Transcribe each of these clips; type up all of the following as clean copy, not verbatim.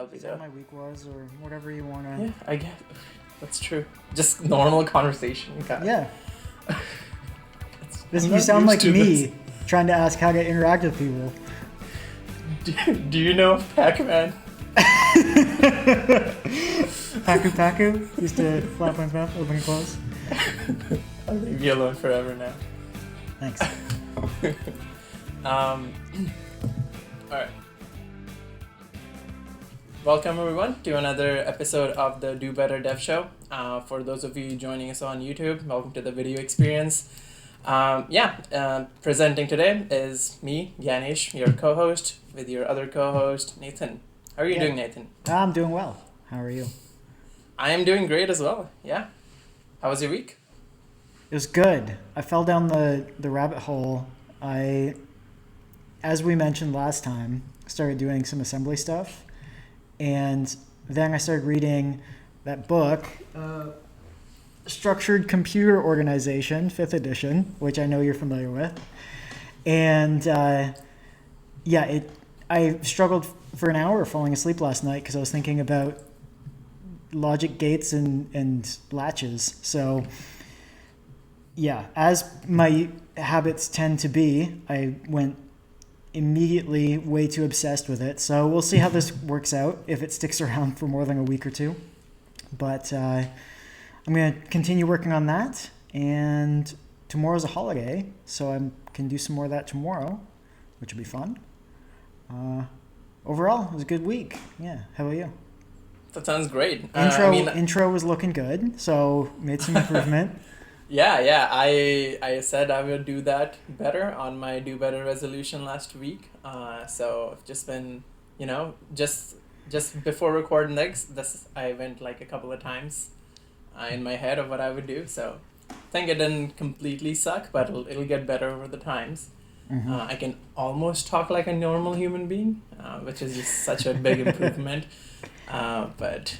that'll be Just how good. my week was, or whatever you want to. Yeah, I get. That's true. Just normal conversation. Yeah. I'm You not sound used like to me this. trying to ask how to interact with people. Do you know Pac-Man? Paku Paku used to flap my mouth, open and close. I'll leave you alone forever now. Thanks. All right. Welcome everyone to another episode of the Do Better Dev Show. For those of you joining us on YouTube, welcome to the video experience. Presenting today is me, Ganesh, your co-host, with your other co-host, Nathan. How are you doing, Nathan? I'm doing well. How are you? I am doing great as well. Yeah. How was your week? It was good. I fell down the rabbit hole. As we mentioned last time, started doing some assembly stuff. And then I started reading that book, Structured Computer Organization, 5th edition, which I know you're familiar with. And I struggled for an hour falling asleep last night because I was thinking about logic gates and latches. So yeah, as my habits tend to be, I went immediately way too obsessed with it. So we'll see how this works out, if it sticks around for more than a week or two. But I'm going to continue working on that. And tomorrow's a holiday, so I can do some more of that tomorrow, which will be fun. Overall, it was a good week. Yeah, how about you? That sounds great. Intro was looking good, so made some improvement. Yeah. I said I would do that better on my Do Better resolution last week. So I've just been, just before recording this, I went like a couple of times in my head of what I would do. So I think it didn't completely suck, but it'll get better over the times. Mm-hmm. I can almost talk like a normal human being, which is just such a big improvement. But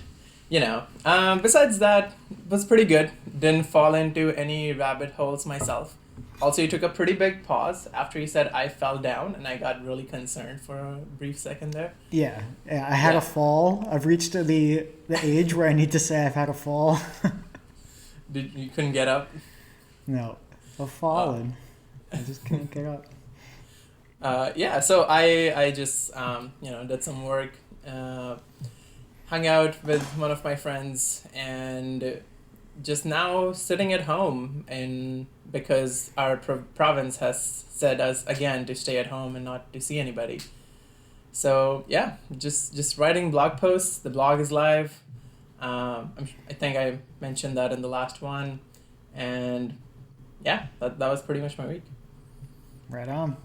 besides that, was pretty good. Didn't fall into any rabbit holes myself. Also, you took a pretty big pause after you said I fell down, and I got really concerned for a brief second there. Yeah, I had a fall. I've reached the age where I need to say I've had a fall. You couldn't get up? No, I've fallen. I just couldn't get up. So I just did some work, hung out with one of my friends, and just now sitting at home, and because our province has said us again to stay at home and not to see anybody. So yeah, just writing blog posts. The blog is live. I think I mentioned that in the last one, and yeah, that was pretty much my week. Right on.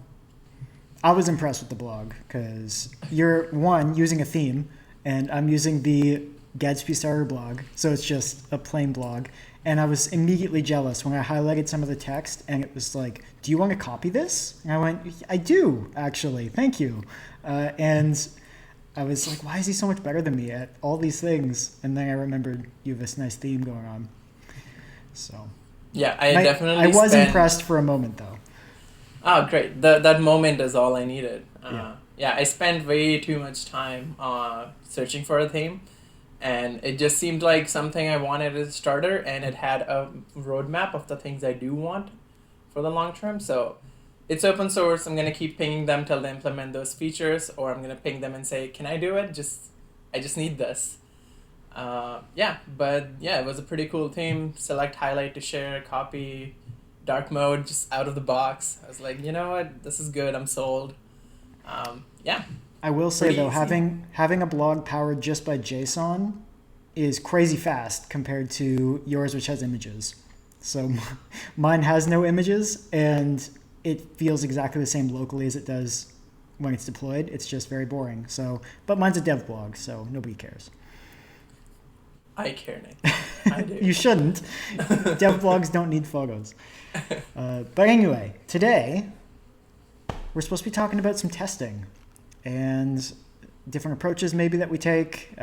I was impressed with the blog because you're using a theme, and I'm using the Gatsby Starter blog, so it's just a plain blog. And I was immediately jealous when I highlighted some of the text, and it was like, "Do you want to copy this?" And I went, "I do, actually. Thank you." And I was like, "Why is he so much better than me at all these things?" And then I remembered you have this nice theme going on. So yeah, I was impressed for a moment, though. Oh, great. That moment is all I needed. Yeah. I spent way too much time searching for a theme, and it just seemed like something I wanted as a starter, and it had a roadmap of the things I do want for the long term. So it's open source. I'm going to keep pinging them till they implement those features, or I'm going to ping them and say, can I do it? I just need this. It was a pretty cool theme. Select, highlight to share, copy, dark mode, just out of the box. I was like, you know what? This is good. I'm sold. I will say, though, easy. having a blog powered just by JSON is crazy fast compared to yours, which has images. So mine has no images, and it feels exactly the same locally as it does when it's deployed. It's just very boring. But mine's a dev blog, so nobody cares. I care, Nick. I do. You shouldn't. Dev blogs don't need photos. But anyway, today we're supposed to be talking about some testing and different approaches maybe that we take,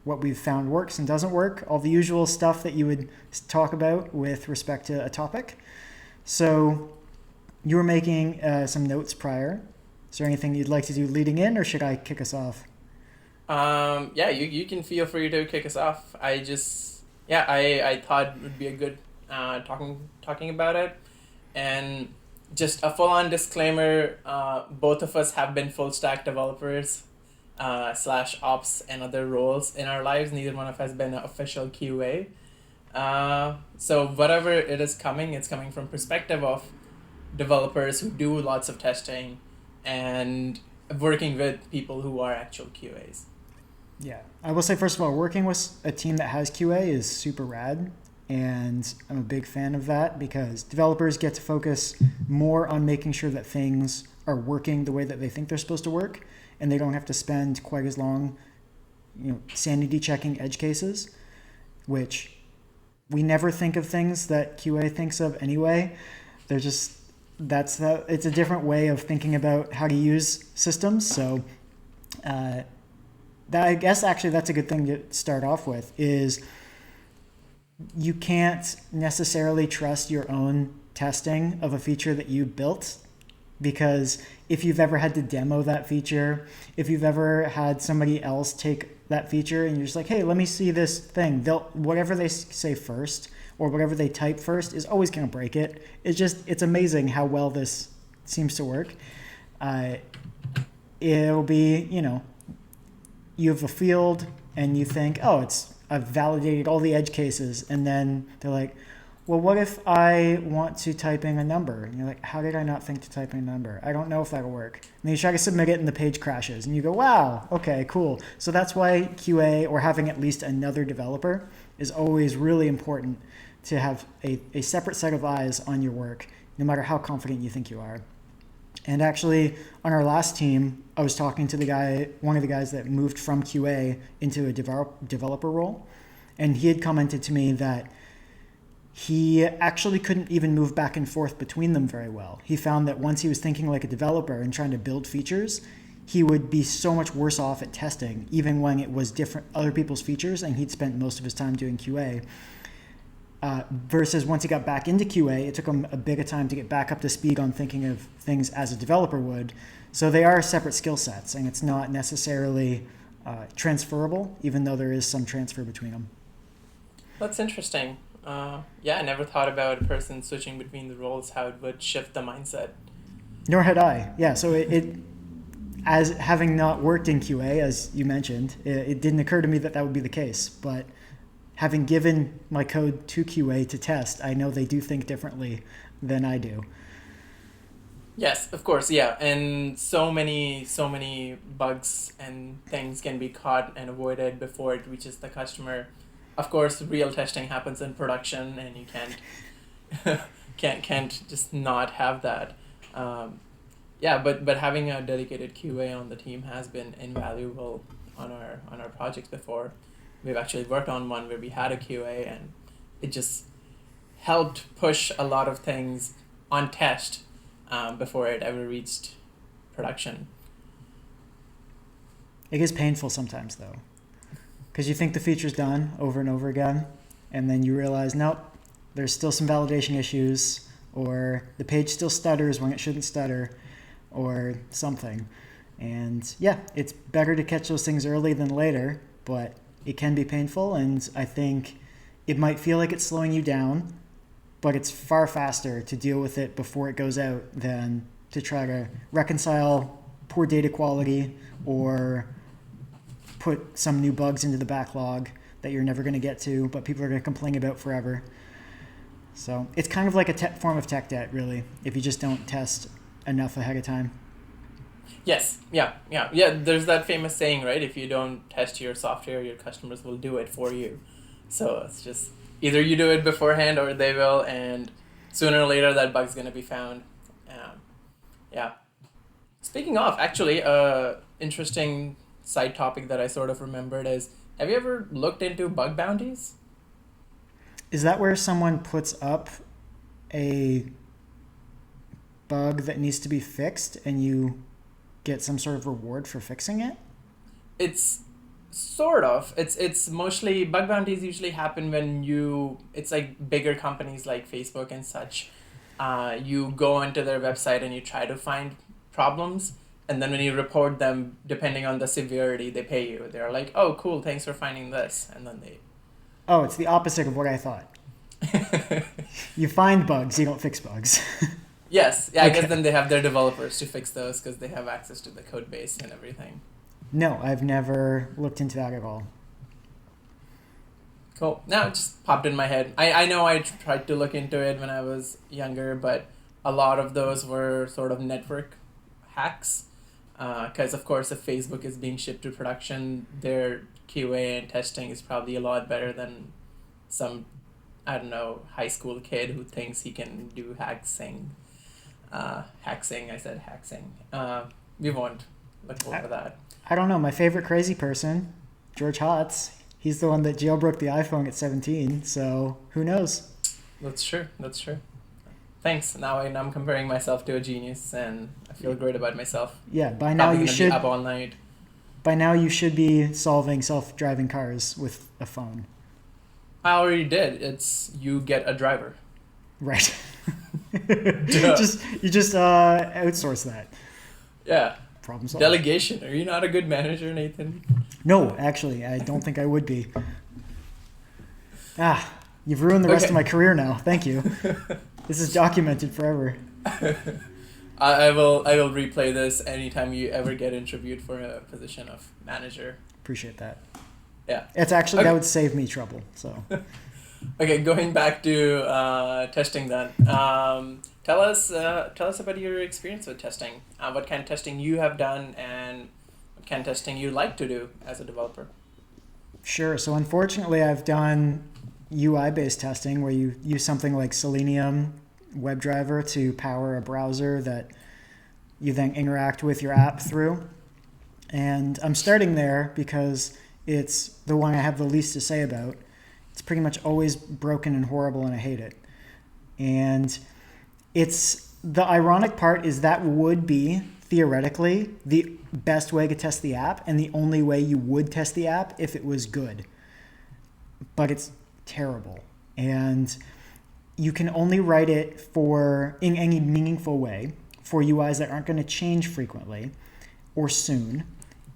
what we've found works and doesn't work, all the usual stuff that you would talk about with respect to a topic. So you were making some notes prior. Is there anything you'd like to do leading in, or should I kick us off? Yeah, you can feel free to kick us off. I thought it would be a good talking about it, and just a full on disclaimer. Both of us have been full stack developers, slash ops and other roles in our lives. Neither one of us has been an official QA. So whatever it is coming, it's coming from perspective of developers who do lots of testing and working with people who are actual QAs. Yeah, I will say first of all, working with a team that has QA is super rad, and I'm a big fan of that because developers get to focus more on making sure that things are working the way that they think they're supposed to work, and they don't have to spend quite as long, sanity checking edge cases, which we never think of things that QA thinks of anyway. They're just it's a different way of thinking about how to use systems. So that I guess actually that's a good thing to start off with is you can't necessarily trust your own testing of a feature that you built because if you've ever had to demo that feature, if you've ever had somebody else take that feature and you're just like, hey, let me see this thing, they'll whatever they say first or whatever they type first is always going to break it. It's amazing how well this seems to work. It'll be, you have a field and you think, oh, I've validated all the edge cases. And then they're like, well, what if I want to type in a number? And you're like, how did I not think to type in a number? I don't know if that'll work. And then you try to submit it and the page crashes. And you go, wow, okay, cool. So that's why QA or having at least another developer is always really important to have a separate set of eyes on your work, no matter how confident you think you are. And actually, on our last team, I was talking to one of the guys that moved from QA into a developer role. And he had commented to me that he actually couldn't even move back and forth between them very well. He found that once he was thinking like a developer and trying to build features, he would be so much worse off at testing, even when it was different other people's features and he'd spent most of his time doing QA. Versus once he got back into QA, it took him a bit of time to get back up to speed on thinking of things as a developer would. So they are separate skill sets, and it's not necessarily transferable, even though there is some transfer between them. That's interesting. Yeah, I never thought about a person switching between the roles, how it would shift the mindset. Nor had I. Yeah, so it as having not worked in QA, as you mentioned, it didn't occur to me that would be the case. But having given my code to QA to test, I know they do think differently than I do. Yes, of course, yeah. And so many bugs and things can be caught and avoided before it reaches the customer. Of course, real testing happens in production and you can't just not have that. Yeah, but having a dedicated QA on the team has been invaluable on our projects before. We've actually worked on one where we had a QA and it just helped push a lot of things on test before it ever reached production. It gets painful sometimes though, because you think the feature's done over and over again, and then you realize, nope, there's still some validation issues, or the page still stutters when it shouldn't stutter, or something. And yeah, it's better to catch those things early than later, but it can be painful, and I think it might feel like it's slowing you down, but it's far faster to deal with it before it goes out than to try to reconcile poor data quality or put some new bugs into the backlog that you're never going to get to, but people are going to complain about forever. So it's kind of like a form of tech debt, really, if you just don't test enough ahead of time. Yes, yeah. There's that famous saying, right? If you don't test your software, your customers will do it for you. So it's just either you do it beforehand or they will, and sooner or later that bug's going to be found. Yeah. Speaking of, actually, interesting side topic that I sort of remembered is, have you ever looked into bug bounties? Is that where someone puts up a bug that needs to be fixed and you get some sort of reward for fixing it? It's sort of. It's mostly bug bounties usually happen when it's like bigger companies like Facebook and such. You go onto their website and you try to find problems, And then when you report them, depending on the severity, they pay you. They're like, "Oh, cool, thanks for finding this," and then they. Oh, it's the opposite of what I thought. You find bugs, you don't fix bugs. Yes, yeah. I guess Okay. then they have their developers to fix those because they have access to the code base and everything. No, I've never looked into that at all. Cool. Now it just popped in my head. I know I tried to look into it when I was younger, but a lot of those were sort of network hacks. Because, of course, if Facebook is being shipped to production, their QA and testing is probably a lot better than some, I don't know, high school kid who thinks he can do hacksing. Hacksing, I said hacksing. We won't look over that. I don't know. My favorite crazy person, George Hotz, he's the one that jailbroke the iPhone at 17. So who knows? That's true. That's true. Thanks. Now I'm comparing myself to a genius, and I feel great about myself. Yeah, by now Probably you gonna should. be up all night. By now you should be solving self-driving cars with a phone. I already did. It's you get a driver. Right. Duh. you just outsource that. Yeah. Problem solved. Delegation. Are you not a good manager, Nathan? No, actually, I don't think I would be. You've ruined the rest Okay. of my career now. Thank you. This is documented forever. I will replay this anytime you ever get interviewed for a position of manager. Appreciate that. Yeah. It's actually Okay. that would save me trouble. So Okay, going back to testing then. Tell us about your experience with testing. What kind of testing you have done, and what kind of testing you like to do as a developer. sure. So unfortunately, I've done UI-based testing where you use something like Selenium WebDriver to power a browser that you then interact with your app through. And I'm starting there because it's the one I have the least to say about. It's pretty much always broken and horrible, and I hate it. And it's the ironic part is that would be theoretically the best way to test the app and the only way you would test the app if it was good. But it's terrible. And you can only write it for in any meaningful way for UIs that aren't going to change frequently or soon.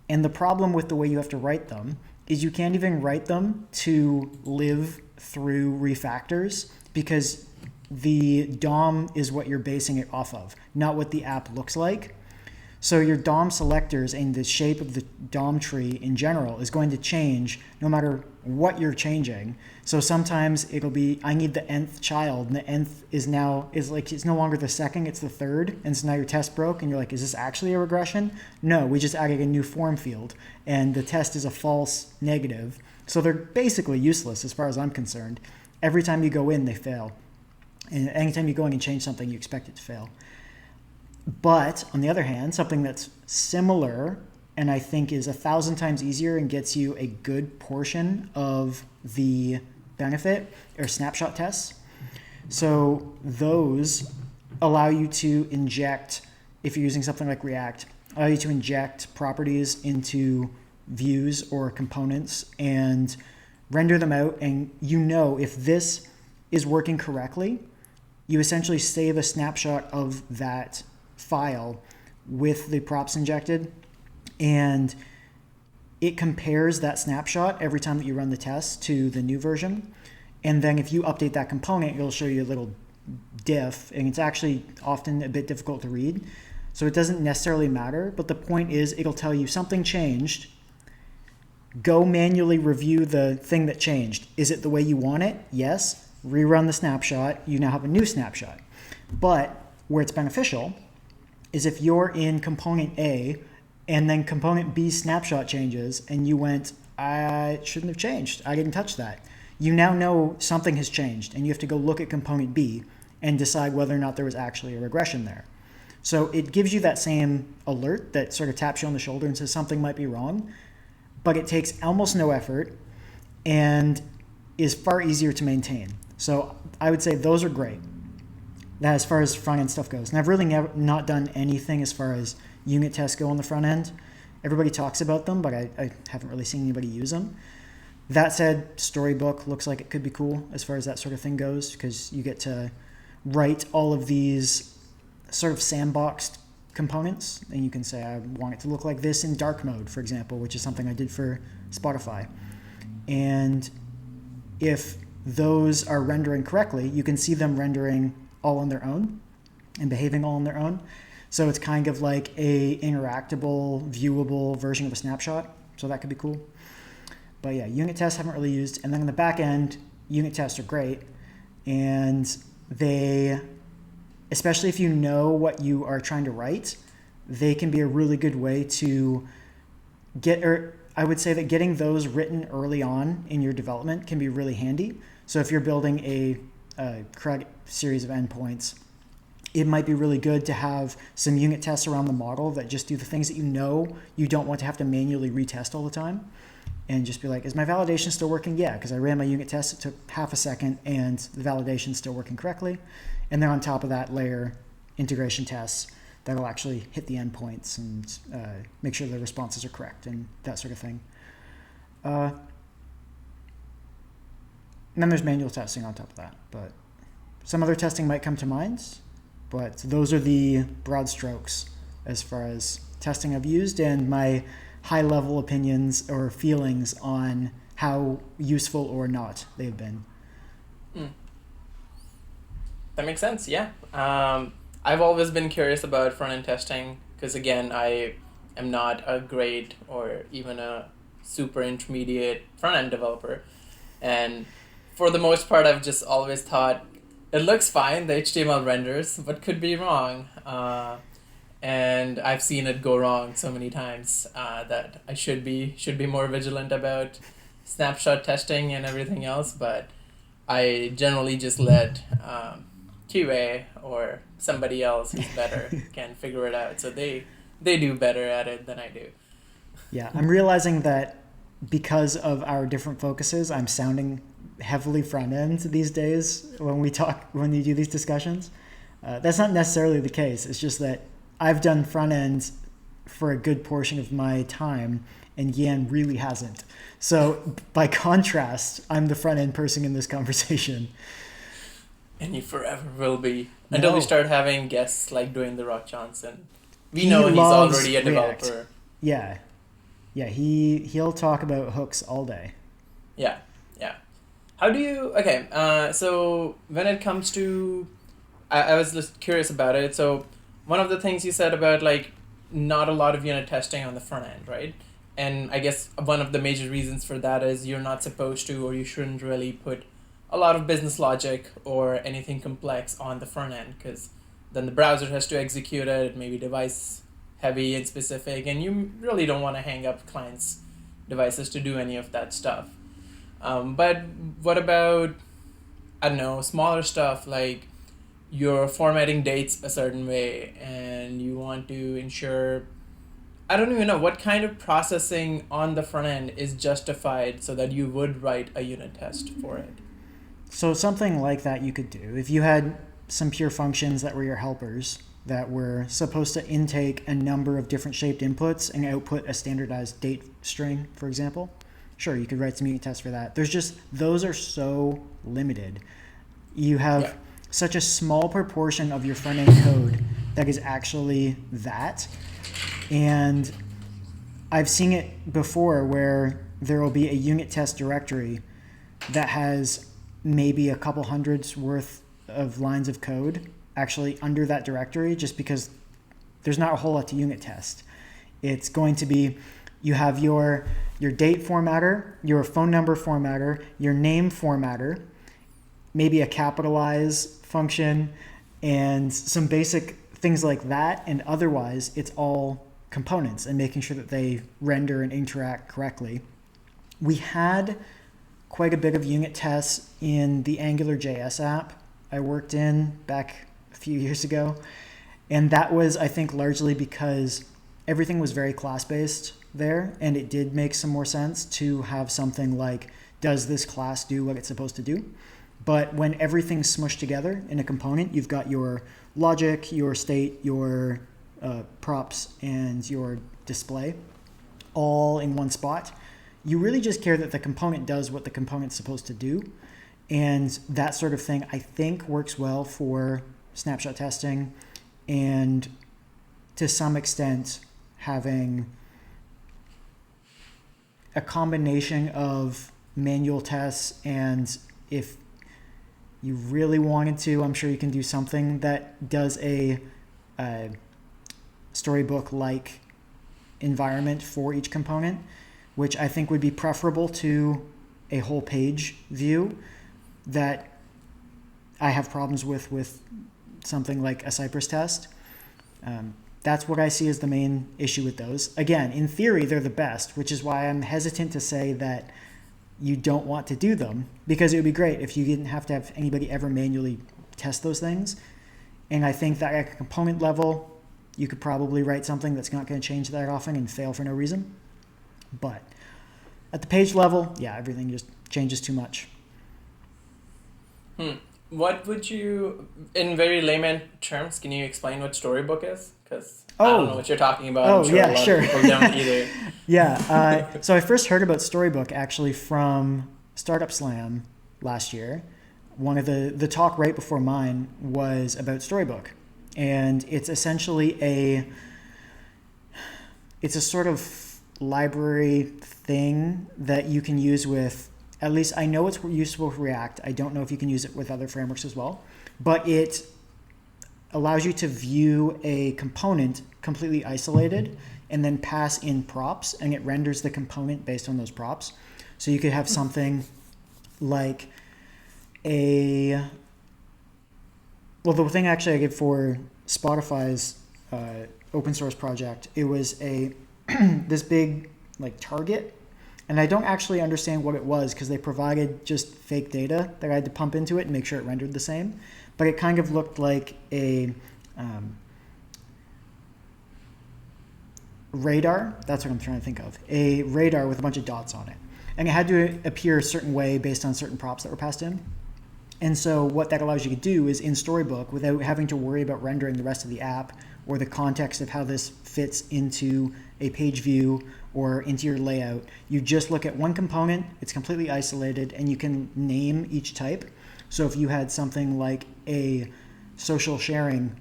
And the problem with the way you have to write them is you can't even write them to live through refactors because the DOM is what you're basing it off of, not what the app looks like. So your DOM selectors and the shape of the DOM tree in general is going to change no matter what you're changing. So sometimes it'll be, I need the nth child, and the nth is it's no longer the second, it's the third. And so now your test broke and you're like, is this actually a regression? No, we just added a new form field and the test is a false negative. So they're basically useless as far as I'm concerned. Every time you go in, they fail. And anytime you go in and change something, you expect it to fail. But on the other hand, something that's similar and I think is 1,000 times easier and gets you a good portion of the benefit are snapshot tests. So those allow you to inject, if you're using something like React, allow you to inject properties into views or components and render them out. And you know if this is working correctly, you essentially save a snapshot of that file with the props injected, and it compares that snapshot every time that you run the test to the new version. And then if you update that component, it'll show you a little diff, and it's actually often a bit difficult to read. So it doesn't necessarily matter, but the point is it'll tell you something changed. Go manually review the thing that changed. Is it the way you want it? Yes. Rerun the snapshot. You now have a new snapshot. But where it's beneficial is if you're in component A and then component B snapshot changes and you went, I shouldn't have changed. I didn't touch that. You now know something has changed and you have to go look at component B and decide whether or not there was actually a regression there. So it gives you that same alert that sort of taps you on the shoulder and says something might be wrong, but it takes almost no effort and is far easier to maintain. So I would say those are great. That as far as front end stuff goes. And I've really not done anything as far as unit tests go on the front end. Everybody talks about them, but I haven't really seen anybody use them. That said, Storybook looks like it could be cool as far as that sort of thing goes, because you get to write all of these sort of sandboxed components, and you can say, I want it to look like this in dark mode, for example, which is something I did for Spotify. And if those are rendering correctly, you can see them rendering all on their own and behaving all on their own. So it's kind of like a interactable, viewable version of a snapshot. So that could be cool. But yeah, unit tests haven't really used. And then on the back end, unit tests are great. And they, especially if you know what you are trying to write, they can be a really good way to get, or I would say that getting those written early on in your development can be really handy. So if you're building a correct series of endpoints, it might be really good to have some unit tests around the model that just do the things that you know you don't want to have to manually retest all the time. And just be like, is my validation still working? Yeah, because I ran my unit test. It took half a second, and the validation's still working correctly. And then on top of that, layer integration tests that'll actually hit the endpoints and make sure the responses are correct and that sort of thing. And then there's manual testing on top of that. But some other testing might come to mind. But those are the broad strokes as far as testing I've used and my high-level opinions or feelings on how useful or not they've been. That makes sense, yeah. I've always been curious about front-end testing because, again, I am not a great or even a super intermediate front-end developer. And for the most part, I've just always thought, it looks fine, the HTML renders, but could be wrong. And I've seen it go wrong so many times that I should be more vigilant about snapshot testing and everything else. But I generally just let QA or somebody else who's better can figure it out. So they do better at it than I do. Yeah, I'm realizing that because of our different focuses, I'm sounding heavily front end these days when we do these discussions. That's not necessarily the case. It's just that I've done front end for a good portion of my time, and Gyan really hasn't. So by contrast, I'm the front end person in this conversation. And you forever will be until we start having guests like Dwayne The Rock Johnson. We know he's already a developer. React. Yeah. He'll talk about hooks all day. Yeah. How do you? Okay. So when it comes to, I was just curious about it. So one of the things you said about like not a lot of unit testing on the front end, right? And I guess one of the major reasons for that is you're not supposed to, or you shouldn't really put a lot of business logic or anything complex on the front end, because then the browser has to execute it. It may be device heavy and specific, and you really don't want to hang up clients' devices to do any of that stuff. But what about, I don't know, smaller stuff like you're formatting dates a certain way and you want to ensure, I don't even know what kind of processing on the front end is justified so that you would write a unit test for it. So something like that you could do. If you had some pure functions that were your helpers that were supposed to intake a number of different shaped inputs and output a standardized date string, for example, sure, you could write some unit tests for that. Those are so limited. You have such a small proportion of your front end code that is actually that. And I've seen it before where there will be a unit test directory that has maybe a couple hundreds worth of lines of code actually under that directory, just because there's not a whole lot to unit test. It's going to be, you have your date formatter, your phone number formatter, your name formatter, maybe a capitalize function, and some basic things like that. And otherwise, it's all components and making sure that they render and interact correctly. We had quite a bit of unit tests in the AngularJS app I worked in back a few years ago. And that was, I think, largely because everything was very class-based there, and it did make some more sense to have something like, does this class do what it's supposed to do? But when everything's smushed together in a component, you've got your logic, your state, your props, and your display all in one spot. You really just care that the component does what the component's supposed to do. And that sort of thing, I think, works well for snapshot testing and to some extent, having a combination of manual tests, and if you really wanted to, I'm sure you can do something that does a storybook-like environment for each component, which I think would be preferable to a whole page view that I have problems with something like a Cypress test. That's what I see as the main issue with those. Again, in theory, they're the best, which is why I'm hesitant to say that you don't want to do them, because it would be great if you didn't have to have anybody ever manually test those things. And I think that at a component level, you could probably write something that's not going to change that often and fail for no reason. But at the page level, yeah, everything just changes too much. What would you, in very layman terms, can you explain what storybook is? Because I don't know what you're talking about. I'm sure a lot of people don't either. Yeah. So I first heard about Storybook actually from Startup Slam last year. One of the talk right before mine was about Storybook. And it's essentially it's a sort of library thing that you can use with, at least I know it's useful with React. I don't know if you can use it with other frameworks as well, but it allows you to view a component completely isolated and then pass in props, and it renders the component based on those props. So you could have something like the thing actually I did for Spotify's open source project, it was this big like target, and I don't actually understand what it was because they provided just fake data that I had to pump into it and make sure it rendered the same. But it kind of looked like a radar. That's what I'm trying to think of. A radar with a bunch of dots on it. And it had to appear a certain way based on certain props that were passed in. And so what that allows you to do is in Storybook, without having to worry about rendering the rest of the app or the context of how this fits into a page view or into your layout, you just look at one component, it's completely isolated, and you can name each type. So if you had something like a social sharing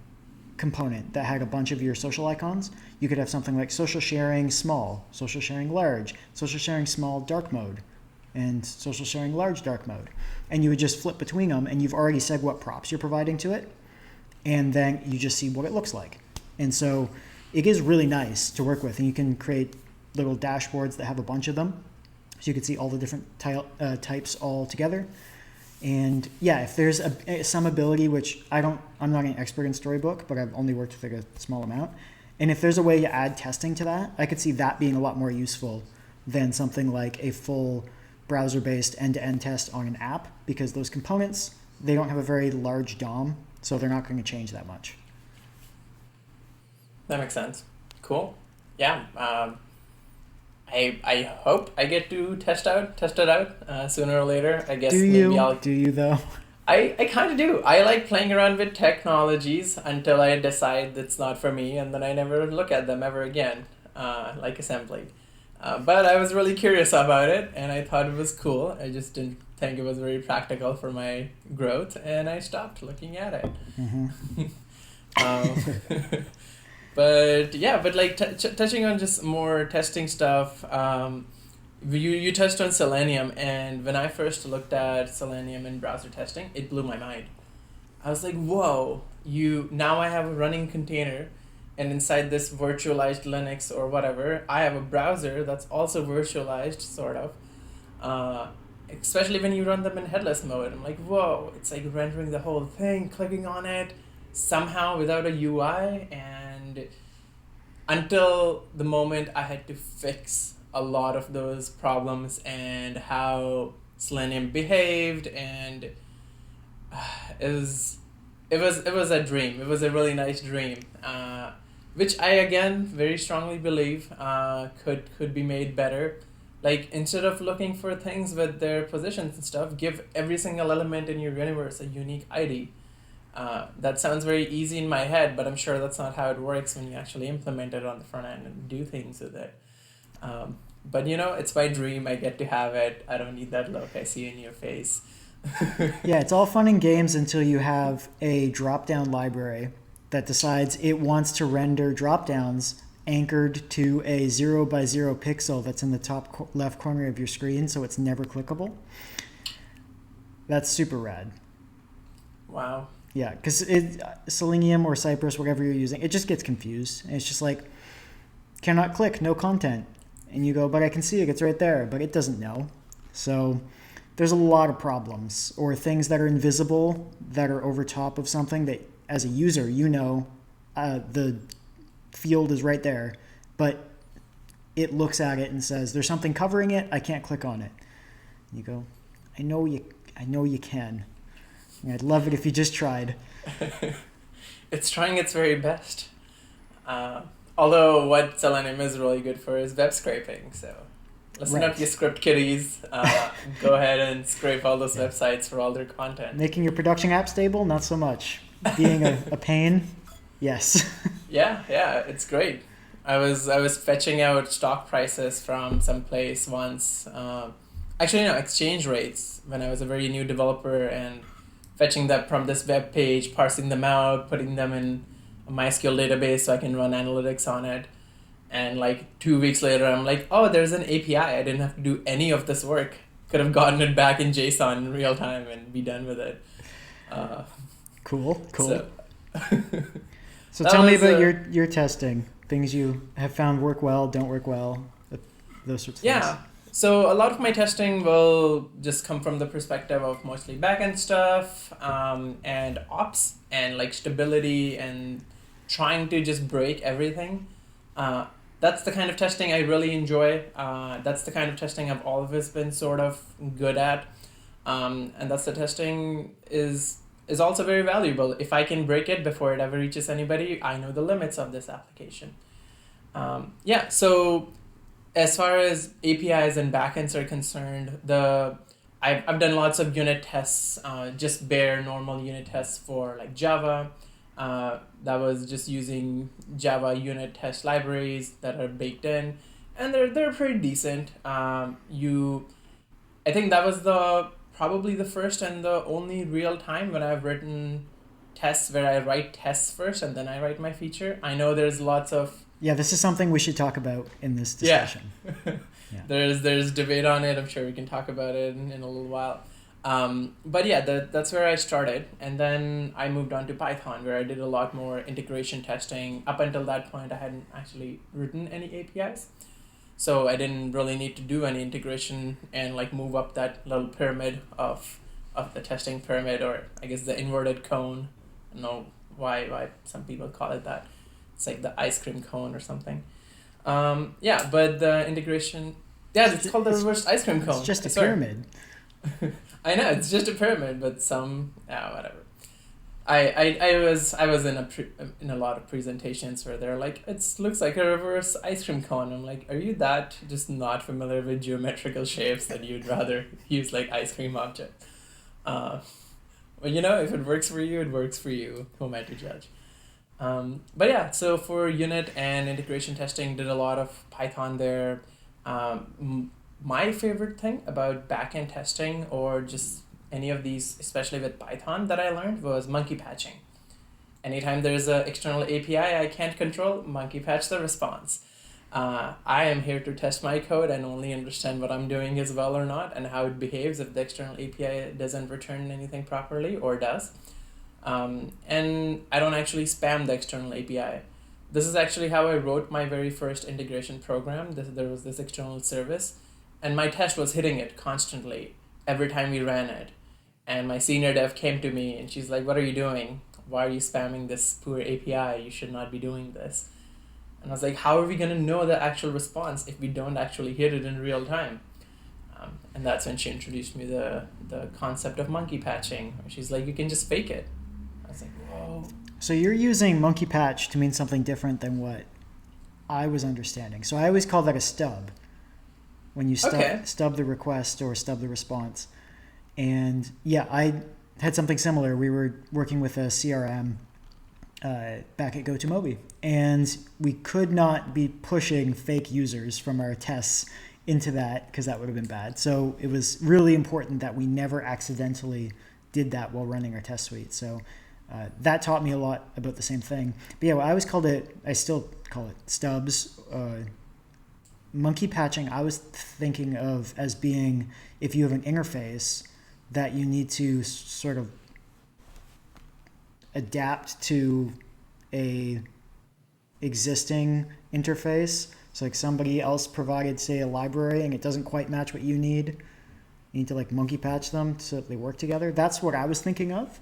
component that had a bunch of your social icons, you could have something like social sharing small, social sharing large, social sharing small dark mode, and social sharing large dark mode. And you would just flip between them, and you've already said what props you're providing to it, and then you just see what it looks like. And so it is really nice to work with, and you can create little dashboards that have a bunch of them, so you can see all the different types all together. And yeah, if there's some ability, which I'm not an expert in Storybook, but I've only worked with like a small amount. And if there's a way to add testing to that, I could see that being a lot more useful than something like a full browser-based end-to-end test on an app, because those components, they don't have a very large DOM, so they're not going to change that much. That makes sense. Cool. Yeah. I hope I get to test it out sooner or later. I guess maybe I'll... Do you though? I kind of do. I like playing around with technologies until I decide that's not for me, and then I never look at them ever again, like assembly. But I was really curious about it, and I thought it was cool. I just didn't think it was very practical for my growth, and I stopped looking at it. Mm-hmm. But yeah, but like touching on just more testing stuff, you touched on Selenium, and when I first looked at Selenium in browser testing, it blew my mind. I was like, whoa, now I have a running container, and inside this virtualized Linux or whatever, I have a browser that's also virtualized, sort of. Especially when you run them in headless mode. I'm like, whoa, it's like rendering the whole thing, clicking on it, somehow without a UI, and until the moment I had to fix a lot of those problems and how Selenium behaved, and it was a dream. It was a really nice dream, which I again very strongly believe could be made better. Like, instead of looking for things with their positions and stuff, give every single element in your universe a unique ID. That sounds very easy in my head, but I'm sure that's not how it works when you actually implement it on the front end and do things with it. But it's my dream. I get to have it. I don't need that look I see in your face. Yeah, it's all fun and games until you have a drop-down library that decides it wants to render dropdowns anchored to a 0 by 0 pixel that's in the top left corner of your screen, so it's never clickable. That's super rad. Wow. Yeah, because Selenium or Cypress, whatever you're using, it just gets confused. And it's just like, cannot click, no content. And you go, but I can see it, it's right there, but it doesn't know. So there's a lot of problems, or things that are invisible that are over top of something that as a user, you know, the field is right there, but it looks at it and says, there's something covering it, I can't click on it. You go, I know you can. I'd love it if you just tried. It's trying its very best. Although what Selenium is really good for is web scraping. So listen up, you script kiddies. Go ahead and scrape all those websites for all their content. Making your production app stable, not so much. Being a pain, yes. Yeah, it's great. I was fetching out stock prices from some place once. Exchange rates when I was a very new developer, and fetching that from this web page, parsing them out, putting them in a MySQL database so I can run analytics on it. And like 2 weeks later, I'm like, oh, there's an API. I didn't have to do any of this work. Could have gotten it back in JSON in real time and be done with it. Cool. So That tell me was, about your testing, things you have found work well, don't work well, those sorts of things. Yeah. So a lot of my testing will just come from the perspective of mostly backend stuff, and ops and like stability and trying to just break everything. That's the kind of testing I really enjoy. That's the kind of testing I've always been sort of good at. And that's the testing is also very valuable. If I can break it before it ever reaches anybody, I know the limits of this application. So as far as APIs and backends are concerned, I've done lots of unit tests, just bare normal unit tests for like Java. That was just using Java unit test libraries that are baked in, and they're pretty decent. I think that was probably the first and the only real time when I've written tests where I write tests first and then I write my feature. I know there's lots of this is something we should talk about in this discussion. Yeah. There's debate on it. I'm sure we can talk about it in a little while. But yeah, that's where I started. And then I moved on to Python, where I did a lot more integration testing. Up until that point, I hadn't actually written any APIs. So I didn't really need to do any integration and like move up that little pyramid of the testing pyramid, or I guess the inverted cone. I don't know why some people call it that. It's like the ice cream cone or something. But the integration, it's called the reverse ice cream cone. It's just a pyramid. I know, it's just a pyramid, but whatever. I was in a lot of presentations where they're like, it looks like a reverse ice cream cone. I'm like, are you that just not familiar with geometrical shapes that you'd rather use like ice cream objects? Well, if it works for you, it works for you. Who am I to judge? So for unit and integration testing, did a lot of Python there. My favorite thing about backend testing, or just any of these, especially with Python, that I learned was monkey patching. Anytime there's an external API I can't control, monkey patch the response. I am here to test my code and only understand what I'm doing is well or not, and how it behaves if the external API doesn't return anything properly or does. And I don't actually spam the external API. This is actually how I wrote my very first integration program. There was this external service, and my test was hitting it constantly every time we ran it. And my senior dev came to me and she's like, what are you doing? Why are you spamming this poor API? You should not be doing this. And I was like, how are we going to know the actual response if we don't actually hit it in real time? And that's when she introduced me the concept of monkey patching. She's like, you can just fake it. I was like, whoa. So you're using monkey patch to mean something different than what I was understanding. So I always call that a stub. When you stub the request or stub the response. And I had something similar. We were working with a CRM back at GoToMobi, and we could not be pushing fake users from our tests into that because that would have been bad. So it was really important that we never accidentally did that while running our test suite. So That taught me a lot about the same thing. But yeah, well, I still call it stubs. Monkey patching, I was thinking of as being if you have an interface that you need to sort of adapt to a existing interface. So like somebody else provided, say, a library and it doesn't quite match what you need. You need to like monkey patch them so that they work together. That's what I was thinking of.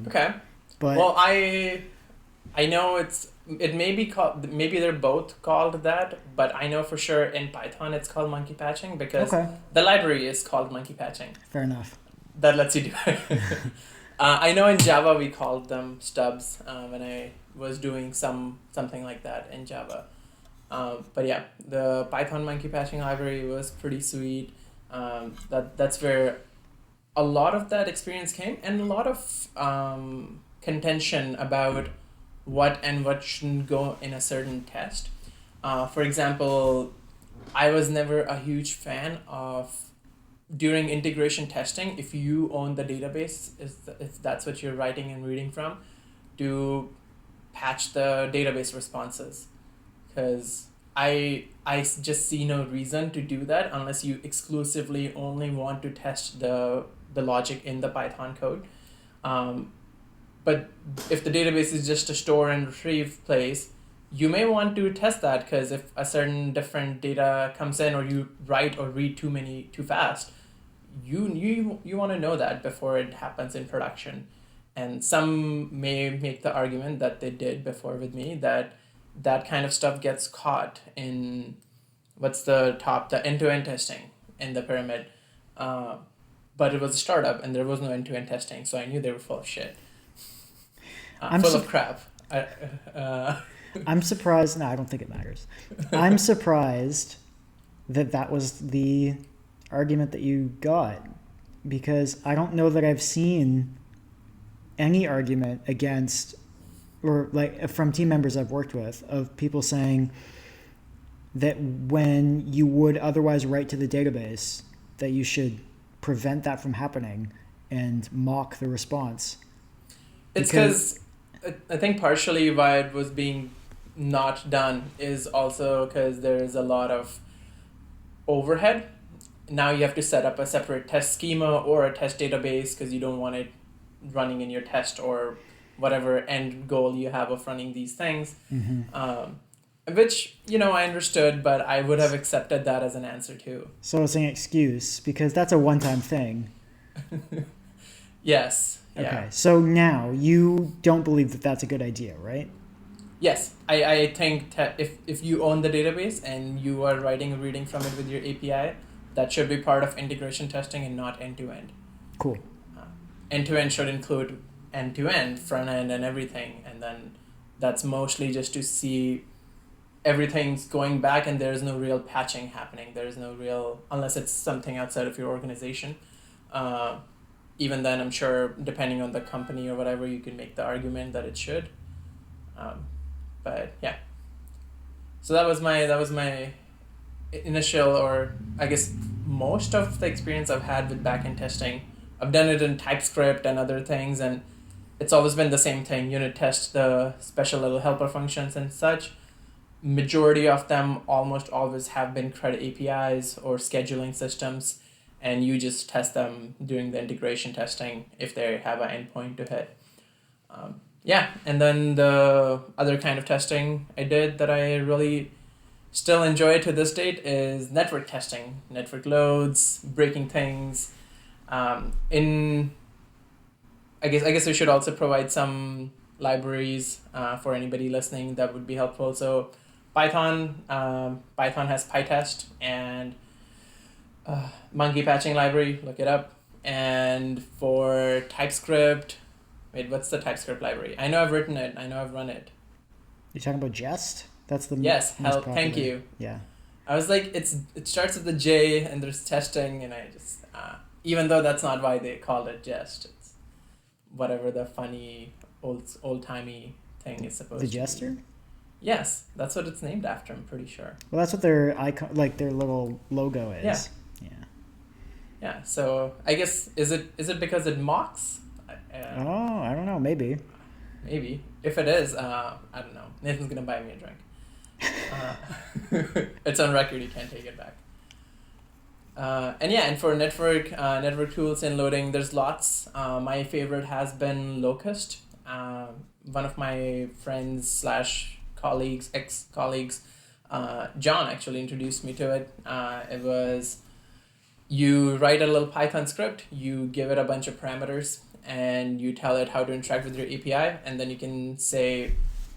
Okay. But Well, I know it may be called, maybe they're both called that, but I know for sure in Python it's called monkey patching because okay, the library is called monkey patching. fair enough. That lets you do it. I know in Java we called them stubs when I was doing something like that in Java. But yeah, the Python monkey patching library was pretty sweet. That's where a lot of that experience came, and a lot of contention about what shouldn't go in a certain test. For example, I was never a huge fan of during integration testing, if you own the database, if that's what you're writing and reading from, to patch the database responses, because I just see no reason to do that unless you exclusively only want to test the logic in the Python code. But if the database is just a store and retrieve place, you may want to test that, because if a certain different data comes in or you write or read too fast, you want to know that before it happens in production. And some may make the argument that they did before with me, that kind of stuff gets caught in the end-to-end testing in the pyramid. But it was a startup and there was no end-to-end testing, so I knew they were full of shit. Full of crap. I'm surprised. No, I don't think it matters. I'm surprised that was the argument that you got, because I don't know that I've seen any argument against, or like from team members I've worked with, of people saying that when you would otherwise write to the database, that you should prevent that from happening and mock the response. It's because I think partially why it was being not done is also because there is a lot of overhead. Now you have to set up a separate test schema or a test database because you don't want it running in your test or whatever end goal you have of running these things. Mm-hmm. Which, I understood, but I would have accepted that as an answer too. So it's an excuse because that's a one-time thing. Yes. Okay. Yeah. So now you don't believe that that's a good idea, right? Yes. I think if you own the database and you are writing and reading from it with your API, that should be part of integration testing and not end-to-end. Cool. End-to-end should include end-to-end, front-end and everything. And then that's mostly just to see everything's going back and there's no real patching happening. There's no real, unless it's something outside of your organization. Even then, I'm sure, depending on the company or whatever, you can make the argument that it should. But yeah. So that was my initial, or I guess most of the experience I've had with backend testing. I've done it in TypeScript and other things, and it's always been the same thing. Unit test the special little helper functions and such. Majority of them almost always have been CRUD APIs or scheduling systems, and you just test them during the integration testing if they have an endpoint to hit. And then the other kind of testing I did that I really still enjoy to this date is network testing, network loads, breaking things. I guess we should also provide some libraries for anybody listening that would be helpful. So Python has PyTest and monkey patching library, look it up. And for TypeScript, what's the TypeScript library? I know I've written it. I know I've run it. You're talking about Jest? That's the yes. most Help. popular. Thank you. Yeah. I was like, it starts with the J and there's testing, and I just even though that's not why they called it Jest, it's whatever the funny old timey thing is supposed to be. The Jester? Yes, that's what it's named after. I'm pretty sure. Well, that's what their icon, like their little logo is. Yeah. Yeah. So I guess is it because it mocks? I Oh, I don't know. Maybe. Maybe. If it is, I don't know. Nathan's gonna buy me a drink. It's on record. You can't take it back. And for network tools and loading, there's lots. My favorite has been Locust. One of my friends slash colleagues, ex-colleagues, John actually introduced me to it. It was, you write a little Python script, you give it a bunch of parameters, and you tell it how to interact with your API, and then you can say,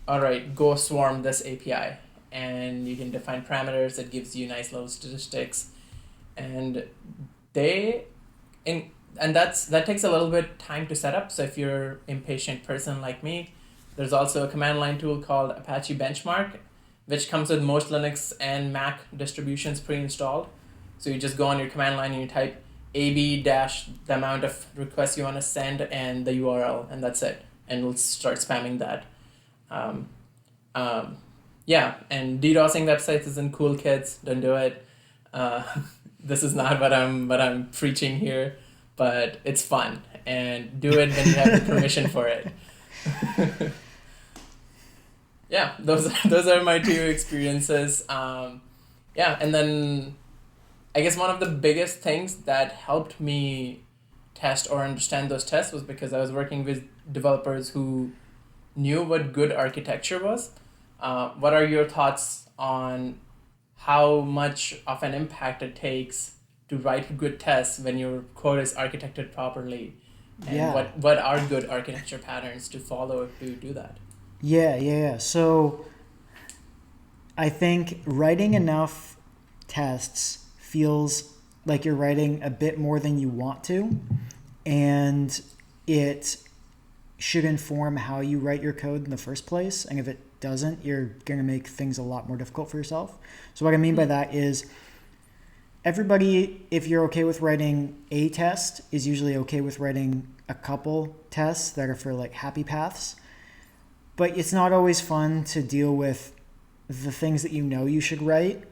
all right, go swarm this API. And you can define parameters that gives you nice little statistics. And that takes a little bit time to set up. So if you're impatient person like me, there's also a command line tool called Apache Benchmark, which comes with most Linux and Mac distributions pre-installed. So you just go on your command line and you type AB dash the amount of requests you want to send and the URL, and that's it. And it'll start spamming that. And DDoSing websites isn't cool, kids. Don't do it. This is not what I'm preaching here, but it's fun, and do it when you have the permission for it. Those are my two experiences. And then I guess one of the biggest things that helped me test or understand those tests was because I was working with developers who knew what good architecture was. What are your thoughts on how much of an impact it takes to write good tests when your code is architected properly? And what are good architecture patterns to follow to do that? Yeah. So I think writing enough tests feels like you're writing a bit more than you want to, and it should inform how you write your code in the first place. And if it doesn't, you're going to make things a lot more difficult for yourself. So what I mean by that is everybody, if you're okay with writing a test, is usually okay with writing a couple tests that are for like happy paths. But it's not always fun to deal with the things that you know you should write,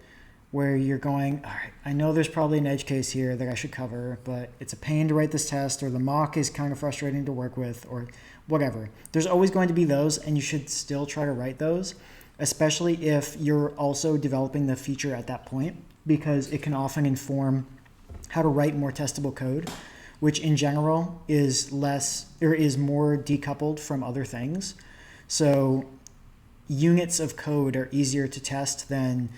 where you're going, all right, I know there's probably an edge case here that I should cover, but it's a pain to write this test, or the mock is kind of frustrating to work with, or whatever. There's always going to be those, and you should still try to write those, especially if you're also developing the feature at that point, because it can often inform how to write more testable code, which in general is more decoupled from other things. So units of code are easier to test than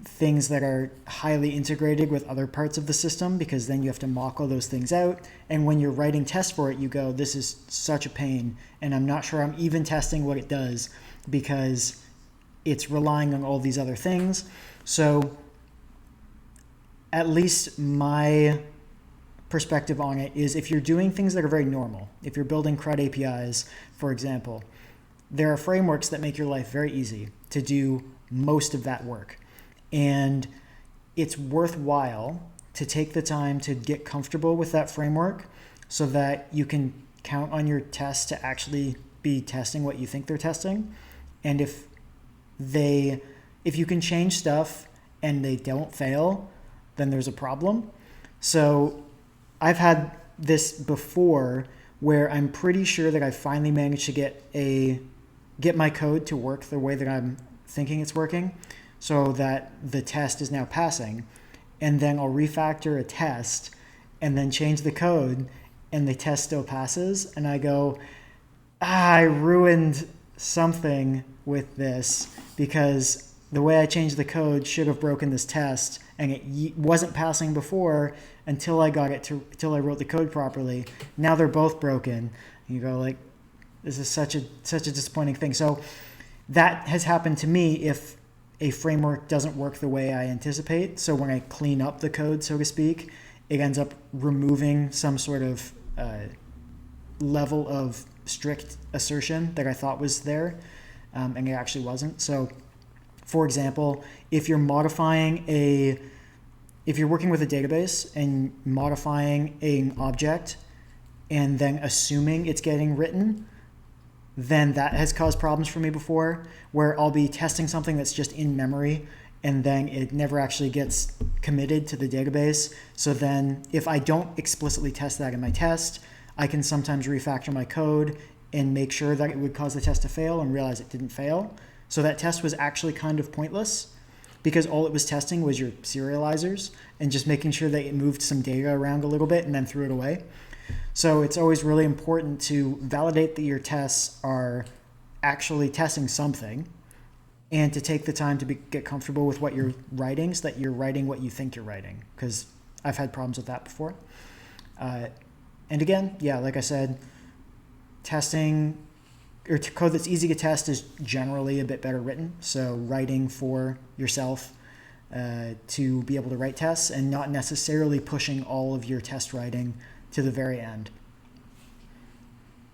things that are highly integrated with other parts of the system, because then you have to mock all those things out. And when you're writing tests for it, you go, this is such a pain, and I'm not sure I'm even testing what it does because it's relying on all these other things. So at least my perspective on it is, if you're doing things that are very normal, if you're building CRUD APIs, for example, there are frameworks that make your life very easy to do most of that work. And it's worthwhile to take the time to get comfortable with that framework so that you can count on your tests to actually be testing what you think they're testing. And if you can change stuff and they don't fail, then there's a problem. So I've had this before where I'm pretty sure that I finally managed to get my code to work the way that I'm thinking it's working, so that the test is now passing. And then I'll refactor a test and then change the code, and the test still passes. And I go, I ruined something with this, because the way I changed the code should have broken this test, and it wasn't passing before until I wrote the code properly. Now they're both broken. And you go like, this is such a disappointing thing. So that has happened to me if a framework doesn't work the way I anticipate. So when I clean up the code, so to speak, it ends up removing some sort of level of strict assertion that I thought was there, and it actually wasn't. So, for example, if you're working with a database and modifying an object and then assuming it's getting written, then that has caused problems for me before, where I'll be testing something that's just in memory and then it never actually gets committed to the database. So then if I don't explicitly test that in my test, I can sometimes refactor my code and make sure that it would cause the test to fail and realize it didn't fail. So that test was actually kind of pointless because all it was testing was your serializers and just making sure that it moved some data around a little bit and then threw it away. So it's always really important to validate that your tests are actually testing something and to take the time to get comfortable with what you're writing so that you're writing what you think you're writing, because I've had problems with that before. And again, yeah, like I said, testing or code that's easy to test is generally a bit better written. So writing for yourself to be able to write tests and not necessarily pushing all of your test writing to the very end.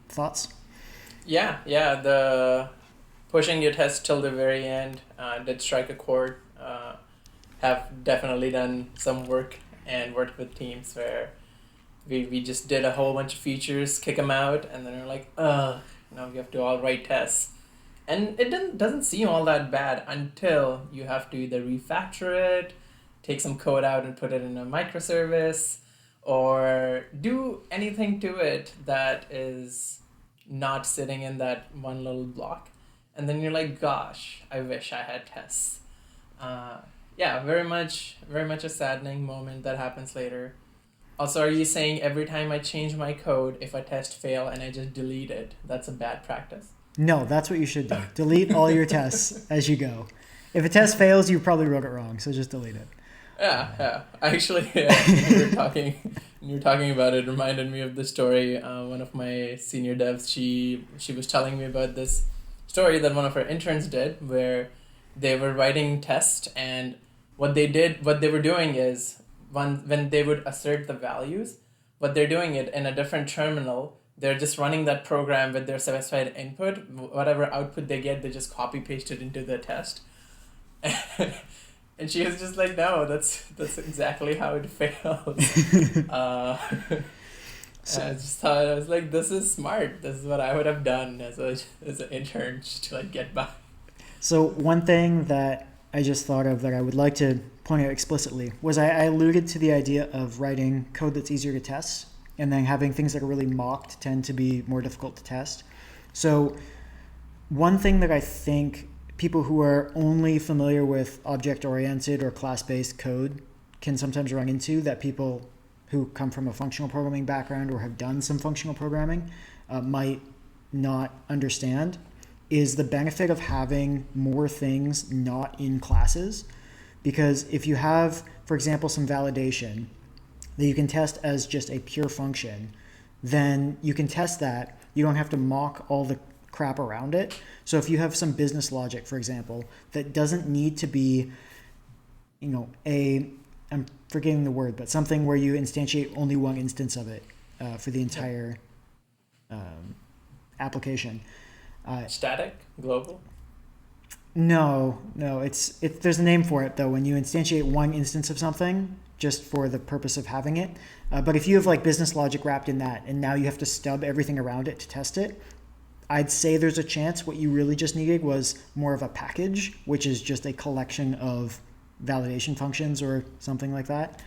Thoughts? Yeah, the pushing your test till the very end did strike a chord. Have definitely done some work and worked with teams where we just did a whole bunch of features, kick them out, and then we're like, now we have to all write tests. And it doesn't seem all that bad until you have to either refactor it, take some code out and put it in a microservice, or do anything to it that is not sitting in that one little block. And then you're like, gosh, I wish I had tests. Very much a saddening moment that happens later. Also, are you saying every time I change my code, if a test fail and I just delete it, that's a bad practice? No, that's what you should do. Delete all your tests as you go. If a test fails, you probably wrote it wrong, so just delete it. Yeah. Actually, when you were talking about it, reminded me of the story. One of my senior devs, she was telling me about this story that one of her interns did, where they were writing tests, and what they were doing is when they would assert the values, what they're doing it in a different terminal. They're just running that program with their specified input. Whatever output they get, they just copy paste it into the test. And she was just like, no, that's exactly how it fails. I just thought, I was like, this is smart. This is what I would have done as an intern just to get by. So one thing that I just thought of that I would like to point out explicitly was I alluded to the idea of writing code that's easier to test, and then having things that are really mocked tend to be more difficult to test. So one thing that I think people who are only familiar with object-oriented or class-based code can sometimes run into, that people who come from a functional programming background or have done some functional programming might not understand, is the benefit of having more things not in classes. Because if you have, for example, some validation that you can test as just a pure function, then you can test that. You don't have to mock all the crap around it. So if you have some business logic, for example, that doesn't need to be, I'm forgetting the word, but something where you instantiate only one instance of it for the entire application. Static? Global? No, there's a name for it though, when you instantiate one instance of something just for the purpose of having it. But if you have like business logic wrapped in that, and now you have to stub everything around it to test it, I'd say there's a chance what you really just needed was more of a package, which is just a collection of validation functions or something like that.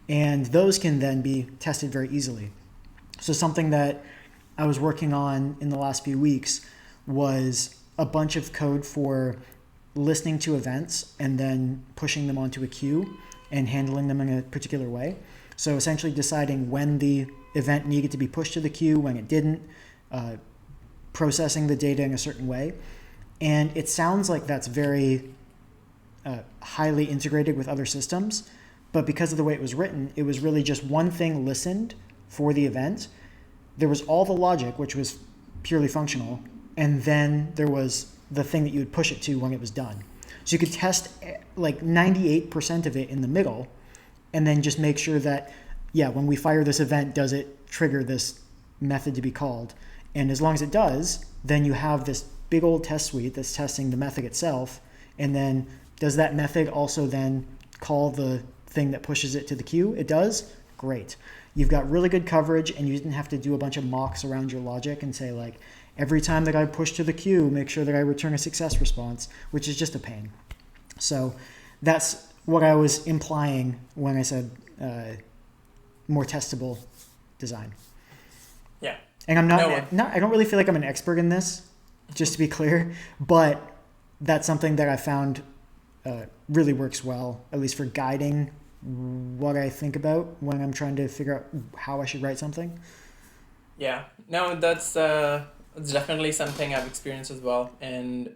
And those can then be tested very easily. So something that I was working on in the last few weeks was a bunch of code for listening to events and then pushing them onto a queue and handling them in a particular way. So essentially deciding when the event needed to be pushed to the queue, when it didn't, processing the data in a certain way. And it sounds like that's very highly integrated with other systems, but because of the way it was written, it was really just one thing listened for the event. There was all the logic, which was purely functional, and then there was the thing that you would push it to when it was done. So you could test like 98% of it in the middle, and then just make sure that, when we fire this event, does it trigger this method to be called? And as long as it does, then you have this big old test suite that's testing the method itself. And then does that method also then call the thing that pushes it to the queue? It does? Great. You've got really good coverage, and you didn't have to do a bunch of mocks around your logic and say like, every time that I push to the queue, make sure that I return a success response, which is just a pain. So that's what I was implying when I said more testable design. And I'm No one. not I don't really feel like I'm an expert in this, just to be clear, but that's something that I found really works well, at least for guiding what I think about when I'm trying to figure out how I should write something. Yeah. No, that's definitely something I've experienced as well. And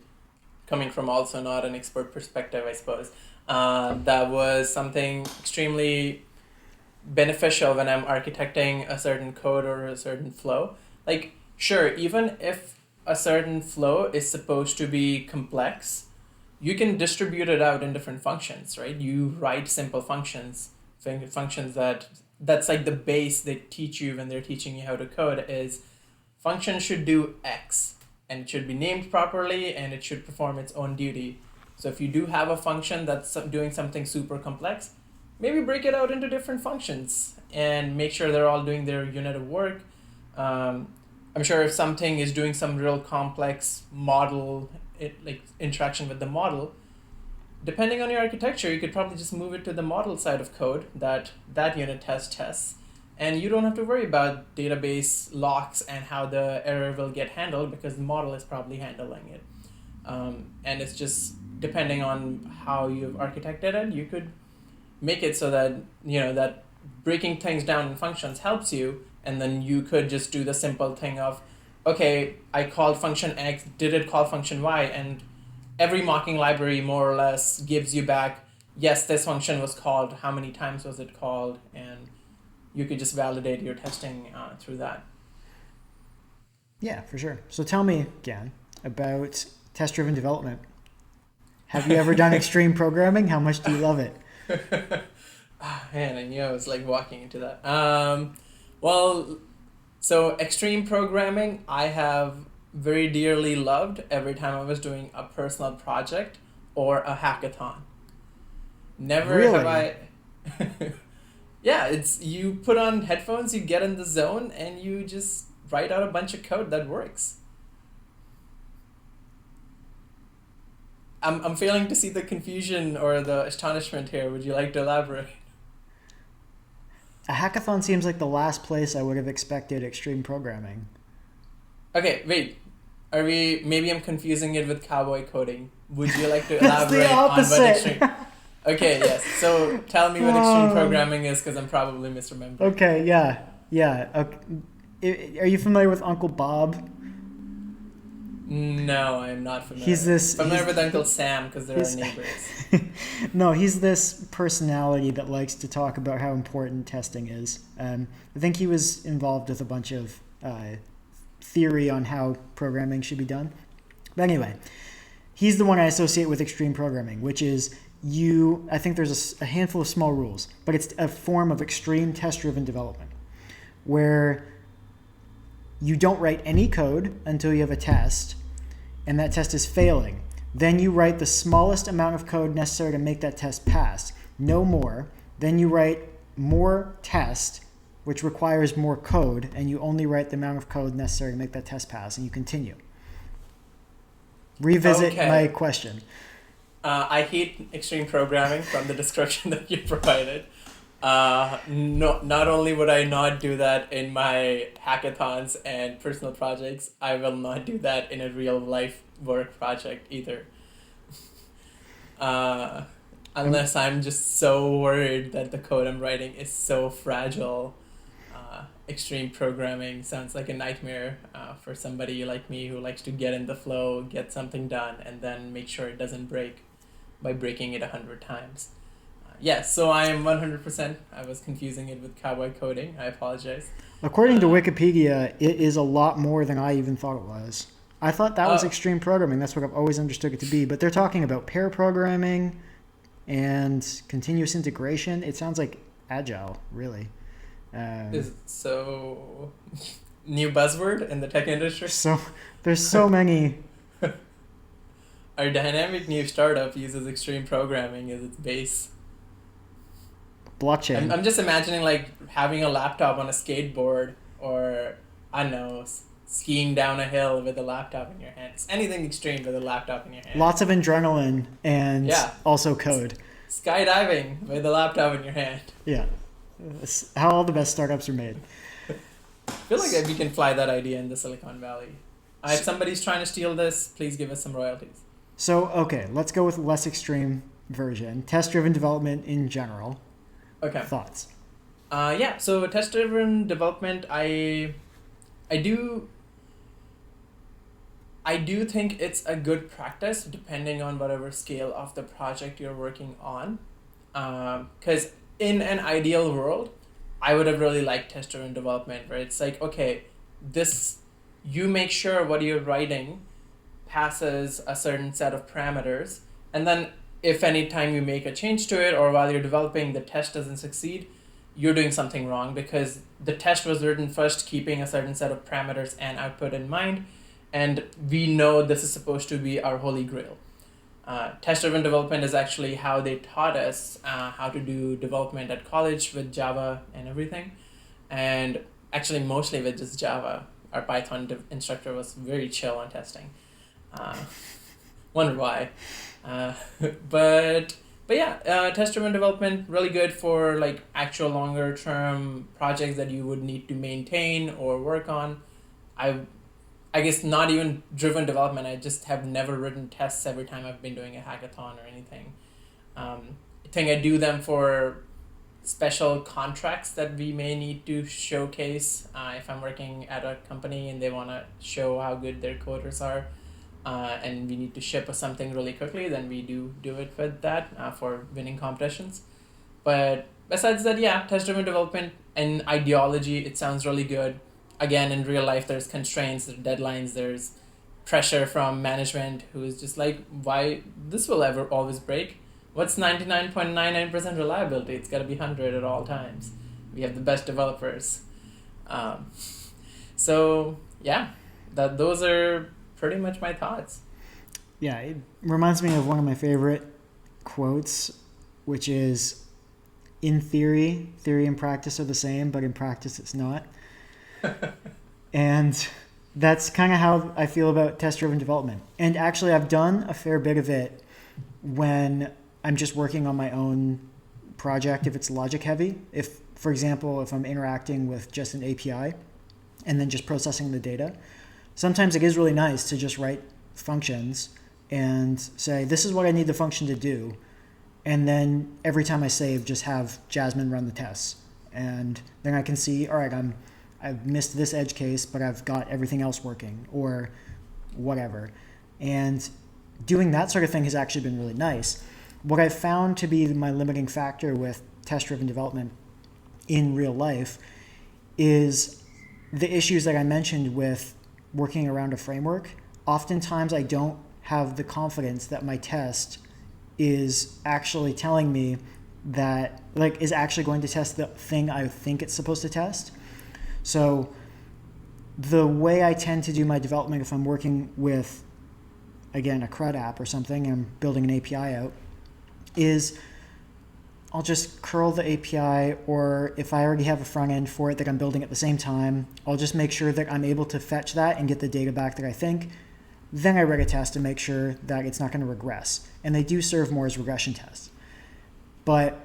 coming from also not an expert perspective, I suppose, that was something extremely beneficial when I'm architecting a certain code or a certain flow. Like, sure, even if a certain flow is supposed to be complex, you can distribute it out in different functions, right? You write simple functions, functions that's like the base they teach you when they're teaching you how to code is function should do X and it should be named properly and it should perform its own duty. So if you do have a function that's doing something super complex, maybe break it out into different functions and make sure they're all doing their unit of work. Um, I'm sure if something is doing some real complex model, like interaction with the model, depending on your architecture, you could probably just move it to the model side of code that unit test tests. And you don't have to worry about database locks and how the error will get handled because the model is probably handling it. And it's just depending on how you've architected it, you could make it so that that breaking things down in functions helps you, and then you could just do the simple thing of, okay, I called function X, did it call function Y, and every mocking library more or less gives you back, yes, this function was called, how many times was it called, and you could just validate your testing through that. Yeah, for sure. So tell me, Gyan, about test-driven development. Have you ever done extreme programming? How much do you love it? Man, I knew I was like walking into that. Well, so extreme programming, I have very dearly loved every time I was doing a personal project or a hackathon. Never have Really? I. Yeah, it's you put on headphones, you get in the zone, and you just write out a bunch of code that works. I'm failing to see the confusion or the astonishment here. Would you like to elaborate? A hackathon seems like the last place I would have expected extreme programming. Okay, wait. Are we? Maybe I'm confusing it with cowboy coding. Would you like to It's the elaborate on what opposite. extreme? Okay, yes. So tell me what extreme programming is, because I'm probably misremembering. Okay, yeah, yeah. Okay. Are you familiar with Uncle Bob? No, I'm not He's familiar. this. Familiar with Uncle Sam because they're our He's neighbors. no, he's this personality that likes to talk about how important testing is. I think he was involved with a bunch of theory on how programming should be done. But anyway, he's the one I associate with extreme programming, which is I think there's a handful of small rules, but it's a form of extreme test-driven development where you don't write any code until you have a test, and that test is failing. Then you write the smallest amount of code necessary to make that test pass, no more. Then you write more test, which requires more code, and you only write the amount of code necessary to make that test pass, and you continue. Revisit Okay. my question. I hate extreme programming from the description that you provided. No, not only would I not do that in my hackathons and personal projects, I will not do that in a real life work project either. Unless I'm just so worried that the code I'm writing is so fragile. Extreme programming sounds like a nightmare for somebody like me who likes to get in the flow, get something done, and then make sure it doesn't break by breaking it 100 times. Yes, so I am 100%. I was confusing it with cowboy coding. I apologize. According to Uh, Wikipedia, it is a lot more than I even thought it was. I thought that was oh, extreme programming. That's what I've always understood it to be. But they're talking about pair programming and continuous integration. It sounds like agile, really. is so new buzzword in the tech industry. So there's so many. Our dynamic new startup uses extreme programming as its base. Blockchain. I'm just imagining like having a laptop on a skateboard or I don't know, skiing down a hill with a laptop in your hands. Anything extreme with a laptop in your hand. Lots of adrenaline and Yeah. also code. Skydiving with a laptop in your hand. Yeah. That's how all the best startups are made. feel like we can fly that idea in the Silicon Valley. If somebody's trying to steal this, please give us some royalties. So, okay, let's go with a less extreme version. Test-driven development in general. Okay. Thoughts? Yeah. So test-driven development, I do think it's a good practice depending on whatever scale of the project you're working on. Because in an ideal world, I would have really liked test-driven development where it's like, okay, you make sure what you're writing passes a certain set of parameters, and then if any time you make a change to it or while you're developing the test doesn't succeed, you're doing something wrong because the test was written first keeping a certain set of parameters and output in mind, and we know this is supposed to be our holy grail. Test-driven development is actually how they taught us how to do development at college with Java and everything, and actually mostly with just Java. Our Python instructor was very chill on testing. Wonder why. But yeah, test-driven development really good for like actual longer term projects that you would need to maintain or work on. I guess not even driven development. I just have never written tests every time I've been doing a hackathon or anything. I think I do them for special contracts that we may need to showcase. If I'm working at a company and they want to show how good their coders are, and we need to ship something really quickly, then we do it with that for winning competitions. But besides that, yeah, test-driven development and ideology, it sounds really good. Again, in real life, there's constraints, there's deadlines, there's pressure from management who is just like, why this will ever always break? What's 99.99% reliability? It's got to be 100 at all times. We have the best developers. So yeah, those are pretty much my thoughts. Yeah, it reminds me of one of my favorite quotes, which is, in theory and practice are the same, but in practice it's not. And that's kind of how I feel about test-driven development. And actually, I've done a fair bit of it when I'm just working on my own project, if it's logic heavy. If, for example, if I'm interacting with just an API and then just processing the data, sometimes it is really nice to just write functions and say, this is what I need the function to do. And then every time I save, just have Jasmine run the tests. And then I can see, all right, I've missed this edge case, but I've got everything else working or whatever. And doing that sort of thing has actually been really nice. What I've found to be my limiting factor with test-driven development in real life is the issues that I mentioned with working around a framework. Oftentimes I don't have the confidence that my test is actually telling me that, like, is actually going to test the thing I think it's supposed to test. So the way I tend to do my development, if I'm working with, again, a CRUD app or something, I'm building an API out, is I'll just curl the API, or if I already have a front end for it that I'm building at the same time, I'll just make sure that I'm able to fetch that and get the data back that I think. Then I write a test to make sure that it's not going to regress. And they do serve more as regression tests. But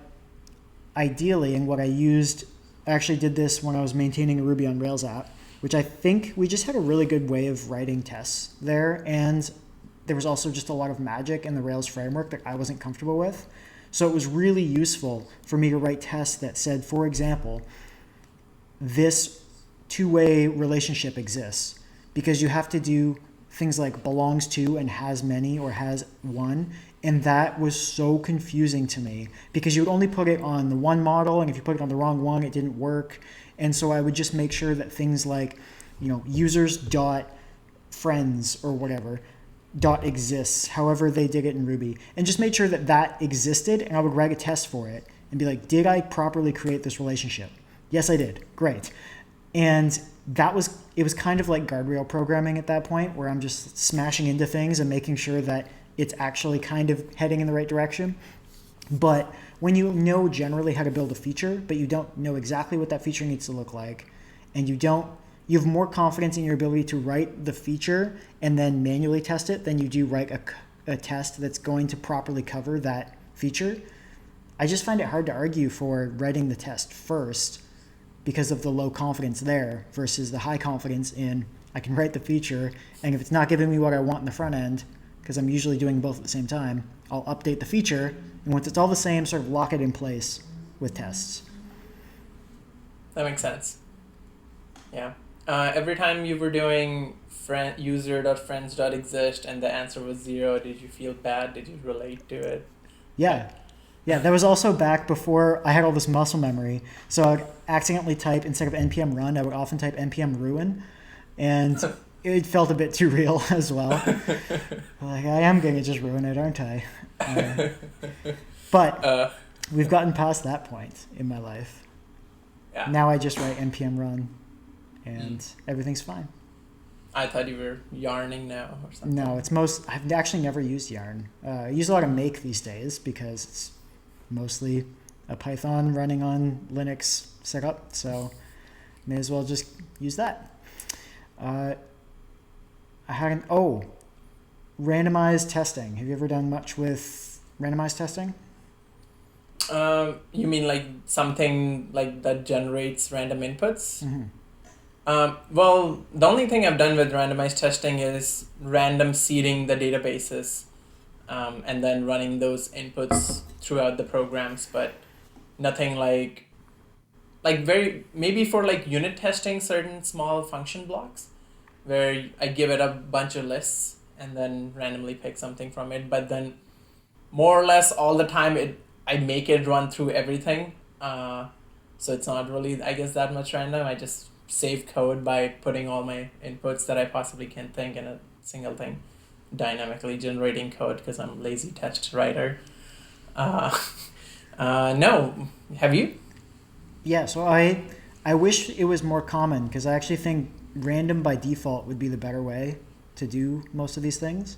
ideally, and what I used, I actually did this when I was maintaining a Ruby on Rails app, which I think we just had a really good way of writing tests there. And there was also just a lot of magic in the Rails framework that I wasn't comfortable with. So it was really useful for me to write tests that said, for example, this two-way relationship exists, because you have to do things like belongs to and has many or has one. And that was so confusing to me because you would only put it on the one model, and if you put it on the wrong one, it didn't work. And so I would just make sure that things like, users dot friends or whatever dot exists, however they did it in Ruby, and just made sure that that existed, and I would write a test for it and be like, did I properly create this relationship? Yes, I did. Great. And it was kind of like guardrail programming at that point, where I'm just smashing into things and making sure that it's actually kind of heading in the right direction. But when you know generally how to build a feature, but you don't know exactly what that feature needs to look like, and you have more confidence in your ability to write the feature and then manually test it than you do write a test that's going to properly cover that feature. I just find it hard to argue for writing the test first, because of the low confidence there versus the high confidence in I can write the feature, and if it's not giving me what I want in the front end, because I'm usually doing both at the same time, I'll update the feature, and once it's all the same, sort of lock it in place with tests. That makes sense. Yeah. Every time you were doing user.friends.exist and the answer was 0, did you feel bad? Did you relate to it? Yeah. Yeah, that was also back before I had all this muscle memory. So I would accidentally type, instead of npm run, I would often type npm ruin. And it felt a bit too real as well. Like, I am going to just ruin it, aren't I? But we've gotten past that point in my life. Yeah. Now I just write npm run, and everything's fine. I thought you were yarning now or something. No, I've actually never used yarn. I use a lot of make these days because it's mostly a Python running on Linux setup, so may as well just use that. Randomized testing. Have you ever done much with randomized testing? You mean like something like that generates random inputs? Mm-hmm. Well, the only thing I've done with randomized testing is random seeding the databases, and then running those inputs throughout the programs, but nothing like maybe for like unit testing certain small function blocks where I give it a bunch of lists and then randomly pick something from it, but then more or less all the time I make it run through everything, so it's not really, I guess, that much random. I just save code by putting all my inputs that I possibly can think in a single thing, dynamically generating code because I'm a lazy text writer. No, have you? Yeah, so I wish it was more common, because I actually think random by default would be the better way to do most of these things,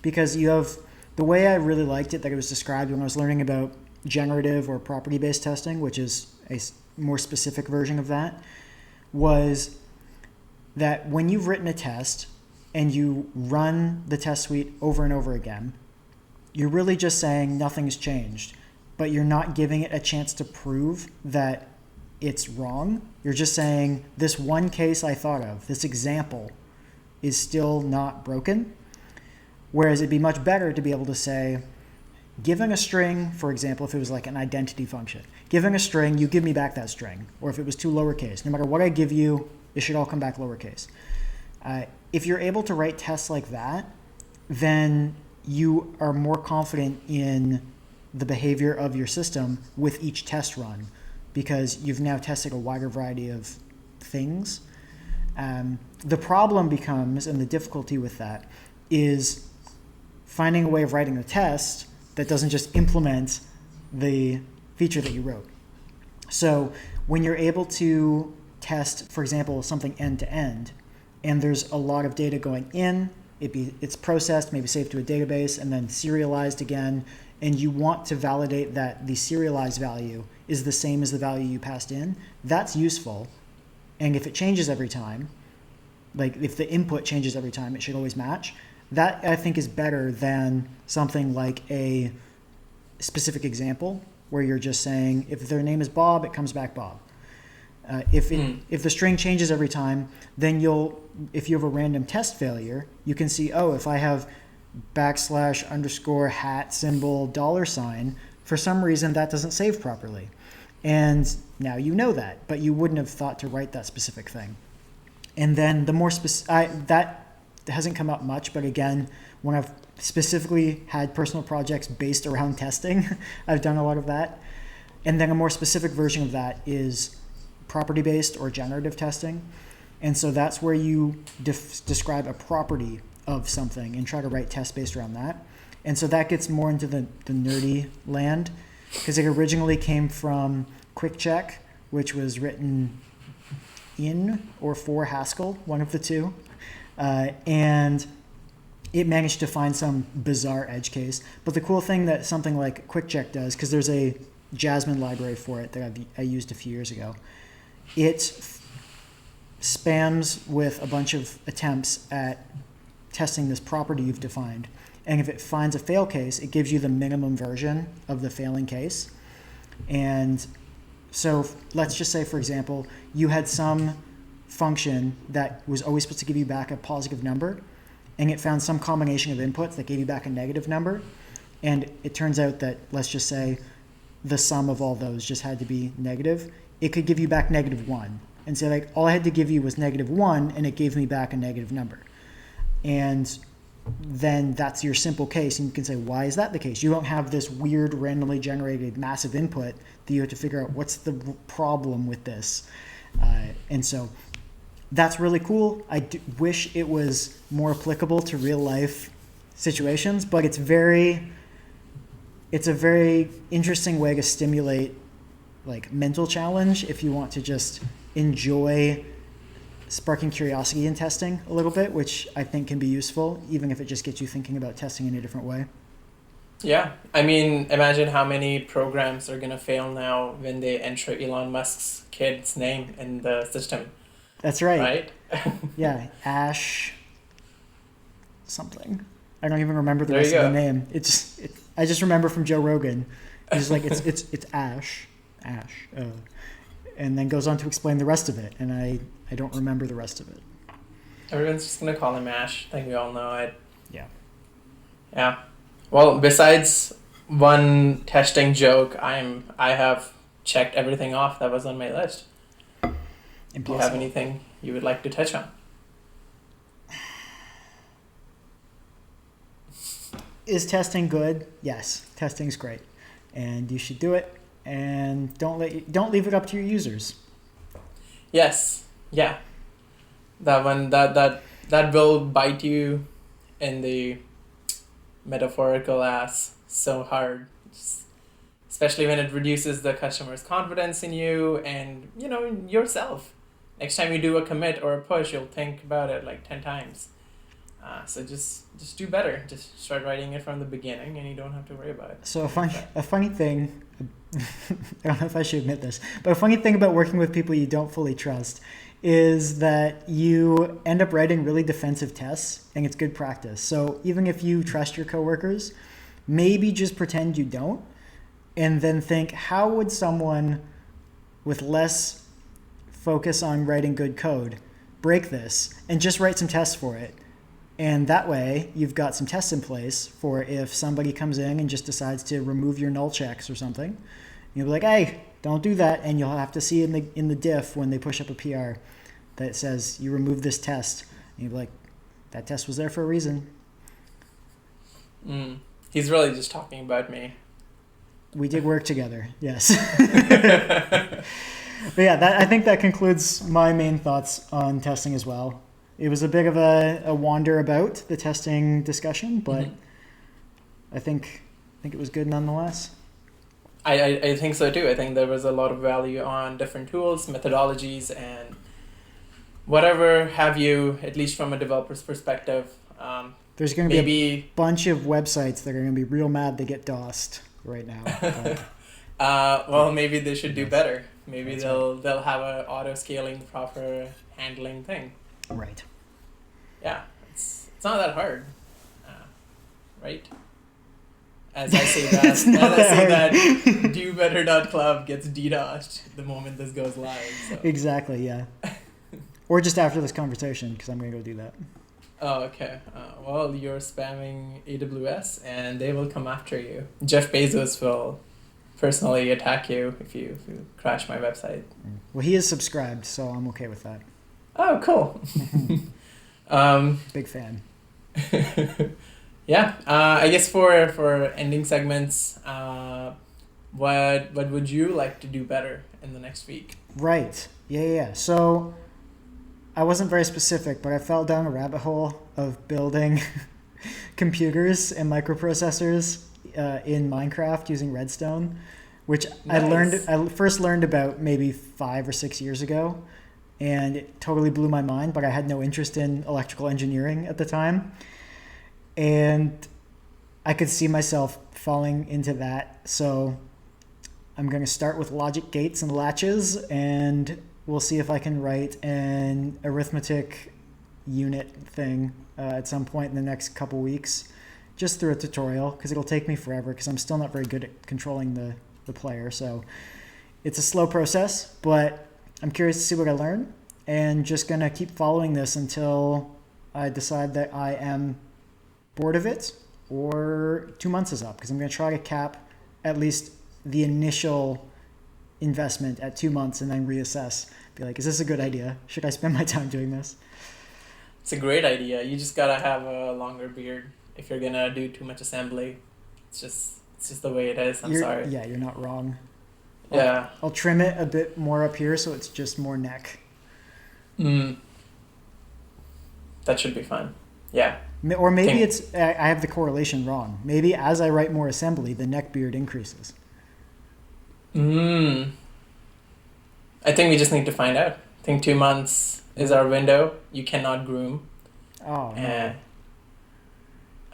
because you have the way I really liked it that it was described when I was learning about generative or property-based testing, which is a more specific version of that, was that when you've written a test and you run the test suite over and over again, you're really just saying nothing's changed, but you're not giving it a chance to prove that it's wrong. You're just saying this one case I thought of, this example, is still not broken. Whereas it'd be much better to be able to say, given a string, for example, if it was like an identity function, giving a string, you give me back that string. Or if it was too lowercase, no matter what I give you, it should all come back lowercase. If you're able to write tests like that, then you are more confident in the behavior of your system with each test run, because you've now tested a wider variety of things. The problem becomes, and the difficulty with that, is finding a way of writing a test that doesn't just implement the feature that you wrote. So when you're able to test, for example, something end to end, and there's a lot of data going in, it's processed, maybe saved to a database, and then serialized again, and you want to validate that the serialized value is the same as the value you passed in, that's useful. And if it changes every time, like if the input changes every time, it should always match. That, I think, is better than something like a specific example where you're just saying, if their name is Bob, it comes back Bob. If the string changes every time, then if you have a random test failure, you can see, if I have \_hat symbol $, for some reason that doesn't save properly. And now you know that, but you wouldn't have thought to write that specific thing. And then the more that hasn't come up much, but again, when I've specifically had personal projects based around testing, I've done a lot of that. And then a more specific version of that is property-based or generative testing. And so that's where you describe a property of something and try to write tests based around that. And so that gets more into the nerdy land, because it originally came from QuickCheck, which was written in or for Haskell, one of the two. And it managed to find some bizarre edge case. But the cool thing that something like QuickCheck does, because there's a Jasmine library for it that I used a few years ago, it spams with a bunch of attempts at testing this property you've defined. And if it finds a fail case, it gives you the minimum version of the failing case. And So let's just say, for example, you had some function that was always supposed to give you back a positive number, and it found some combination of inputs that gave you back a negative number. And it turns out that, let's just say, the sum of all those just had to be negative. It could give you back -1 and say, like, all I had to give you was -1, and it gave me back a negative number. And then that's your simple case, and you can say, why is that the case? You don't have this weird randomly generated massive input that you have to figure out what's the problem with this. And so that's really cool. I wish it was more applicable to real life situations, but it's a very interesting way to stimulate like mental challenge if you want to just enjoy sparking curiosity in testing a little bit, which I think can be useful, even if it just gets you thinking about testing in a different way. Yeah, I mean, imagine how many programs are going to fail now when they enter Elon Musk's kid's name in the system. That's right. Right? Yeah, Ash something. I don't even remember the There rest you of the go. name. I just remember from Joe Rogan. He's like, it's Ash, and then goes on to explain the rest of it, and I don't remember the rest of it. Everyone's just going to call him Ash. I think we all know it. Yeah. Yeah. Well, besides one testing joke, I have checked everything off that was on my list. Impossible. Do you have anything you would like to touch on? Is testing good? Yes, testing's great, and you should do it. And don't leave it up to your users. Yes. Yeah. That one that will bite you in the metaphorical ass so hard. Especially when it reduces the customer's confidence in you and, yourself. Next time you do a commit or a push, you'll think about it like 10 times. So just do better. Just start writing it from the beginning, and you don't have to worry about it. So a funny thing, I don't know if I should admit this, but a funny thing about working with people you don't fully trust is that you end up writing really defensive tests, and it's good practice. So even if you trust your coworkers, maybe just pretend you don't, and then think, how would someone with less focus on writing good code break this, and just write some tests for it. And that way, you've got some tests in place for if somebody comes in and just decides to remove your null checks or something. You'll be like, hey, don't do that. And you'll have to see in the diff when they push up a PR that says you removed this test. And you'll be like, that test was there for a reason. He's really just talking about me. We did work together, yes. But yeah, I think that concludes my main thoughts on testing as well. It was a bit of a wander about the testing discussion, but I think it was good nonetheless. I think so too. I think there was a lot of value on different tools, methodologies, and whatever have you, at least from a developer's perspective. There's going to be a bunch of websites that are going to be real mad they get DOSed right now. Well, maybe they should do better. Maybe That's they'll have a auto-scaling, proper handling thing. Right. Yeah, it's not that hard, right? As I say that, dobetter.club gets DDoSed the moment this goes live. So. Exactly, yeah. Or just after this conversation, because I'm going to go do that. Oh, okay. Well, you're spamming AWS, and they will come after you. Jeff Bezos will personally attack you if you crash my website. Well, he is subscribed, so I'm okay with that. Oh, cool. Big fan. Yeah. I guess for ending segments, what would you like to do better in the next week? Right. Yeah. So I wasn't very specific, but I fell down a rabbit hole of building computers and microprocessors in Minecraft using Redstone, which Nice. I first learned about maybe 5 or 6 years ago, and it totally blew my mind, but I had no interest in electrical engineering at the time. And I could see myself falling into that. So I'm going to start with logic gates and latches, and we'll see if I can write an arithmetic unit thing at some point in the next couple weeks, just through a tutorial, because it'll take me forever, because I'm still not very good at controlling the player. So It's a slow process, but I'm curious to see what I learn, and just gonna keep following this until I decide that I am bored of it or 2 months is up, because I'm gonna try to cap at least the initial investment at 2 months and then reassess. Be like, is this a good idea? Should I spend my time doing this? It's a great idea. You just gotta have a longer beard if you're gonna do too much assembly. It's just the way it is. I'm sorry. Yeah, you're not wrong. Yeah. I'll trim it a bit more up here so it's just more neck. That should be fun. Yeah. Or maybe I have the correlation wrong. Maybe as I write more assembly, the neck beard increases. I think we just need to find out. I think 2 months is our window. You cannot groom. Oh, no.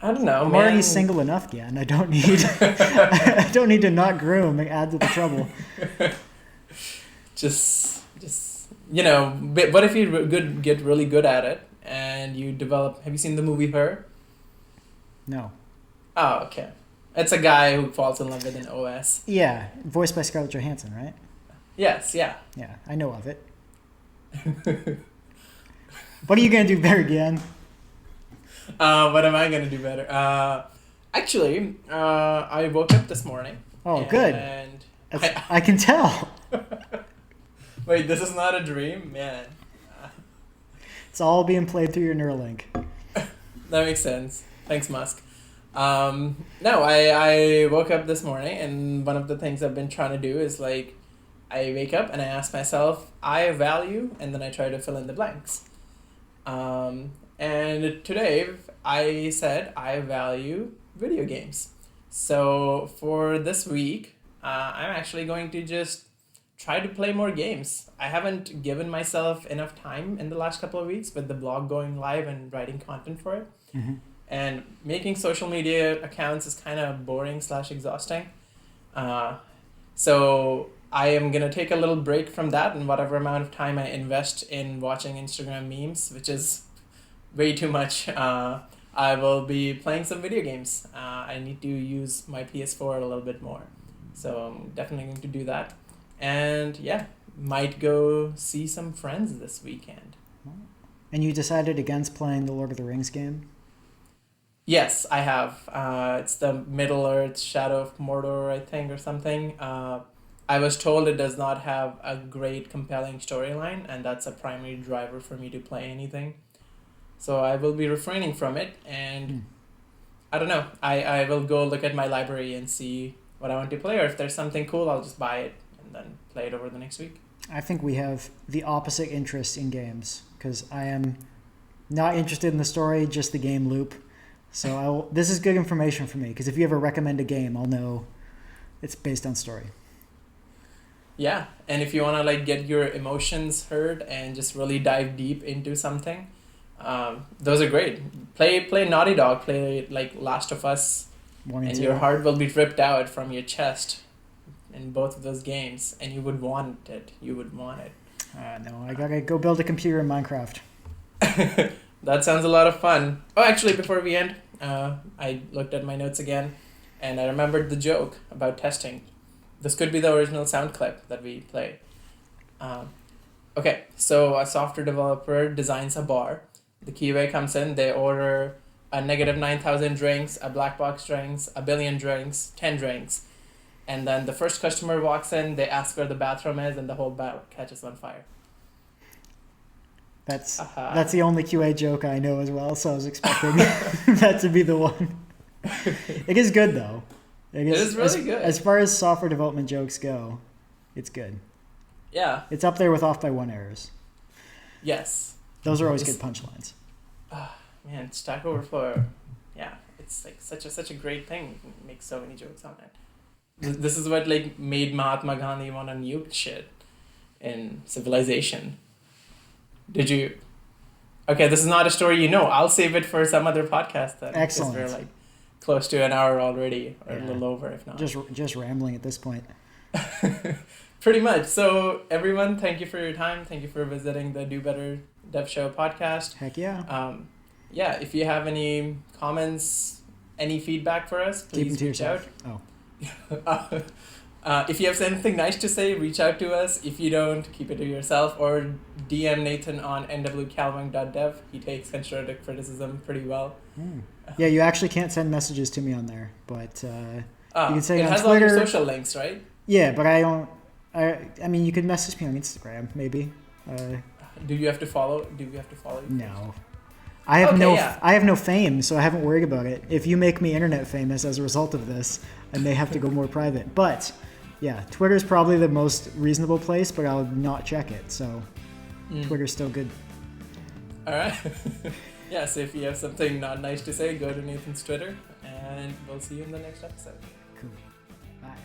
I don't know, I'm man. already single enough, Gyan. I don't need I don't need to not groom and add to the trouble. just but what if you get really good at it and you develop? Have you seen the movie Her? No. Oh, okay. It's a guy who falls in love with an OS. Yeah, voiced by Scarlett Johansson, right? Yes, yeah. Yeah, I know of it. What are you gonna do better, Gyan? What am I gonna do better? Actually, I woke up this morning. Oh, good. And I can tell. Wait, this is not a dream, man. It's all being played through your Neuralink. That makes sense. Thanks, Musk. No, I woke up this morning, and one of the things I've been trying to do is like, I wake up and I ask myself, I value, and then I try to fill in the blanks. And today I said I value video games. So for this week, I'm actually going to just try to play more games. I haven't given myself enough time in the last couple of weeks with the blog going live and writing content for it. Mm-hmm. And making social media accounts is kind of boring / exhausting. So I am going to take a little break from that, and whatever amount of time I invest in watching Instagram memes, which is way too much, I will be playing some video games. I need to use my PS4 a little bit more. So I'm definitely going to do that. And yeah, might go see some friends this weekend. And you decided against playing the Lord of the Rings game? Yes, I have. It's the Middle Earth Shadow of Mordor, I think, or something. I was told it does not have a great, compelling storyline, and that's a primary driver for me to play anything. So I will be refraining from it, and I don't know. I will go look at my library and see what I want to play, or if there's something cool, I'll just buy it and then play it over the next week. I think we have the opposite interest in games, because I am not interested in the story, just the game loop. So this is good information for me, because if you ever recommend a game, I'll know it's based on story. Yeah, and if you want to like get your emotions heard and just really dive deep into something, those are great. Play Naughty Dog, play like Last of Us, and your heart will be ripped out from your chest in both of those games, and you would want it. You would want it. No, I gotta go build a computer in Minecraft. That sounds a lot of fun. Oh, actually, before we end, I looked at my notes again, and I remembered the joke about testing. This could be the original sound clip that we play. Okay, so a software developer designs a bar. The QA comes in, they order a negative 9,000 drinks, a black box drinks, a billion drinks, 10 drinks. And then the first customer walks in, they ask where the bathroom is, and the whole bar catches on fire. That's the only QA joke I know as well, so I was expecting that to be the one. It is good, though. It is really good. As far as software development jokes go, it's good. Yeah. It's up there with off by one errors. Yes. Those are always good punchlines. Man, Stack Overflow. Yeah, it's like such a great thing. It makes so many jokes on it. This is what like made Mahatma Gandhi want to nuke shit in civilization. Did you? Okay, this is not a story you know. I'll save it for some other podcast then. Excellent. Because we're like close to an hour already, or a little over, if not. Just rambling at this point. Pretty much. So everyone, thank you for your time. Thank you for visiting the Do Better Dev Show podcast. Heck yeah. Yeah, if you have any comments, any feedback for us, please reach out. If you have anything nice to say, reach out to us. If you don't, keep it to yourself, or DM Nathan on nwcalving.dev. He takes constructive criticism pretty well. Yeah, you actually can't send messages to me on there, but you can say it on has Twitter. all your social links, right? Yeah, but I don't. I mean, you could message me on Instagram, maybe. Do you have to follow? Do we have to follow you? No. I have no fame, so I haven't worried about it. If you make me internet famous as a result of this, I may have to go more private. But yeah, Twitter's probably the most reasonable place, but I'll not check it. So Twitter's still good. All right. Yeah, so if you have something not nice to say, go to Nathan's Twitter, and we'll see you in the next episode. Cool. Bye.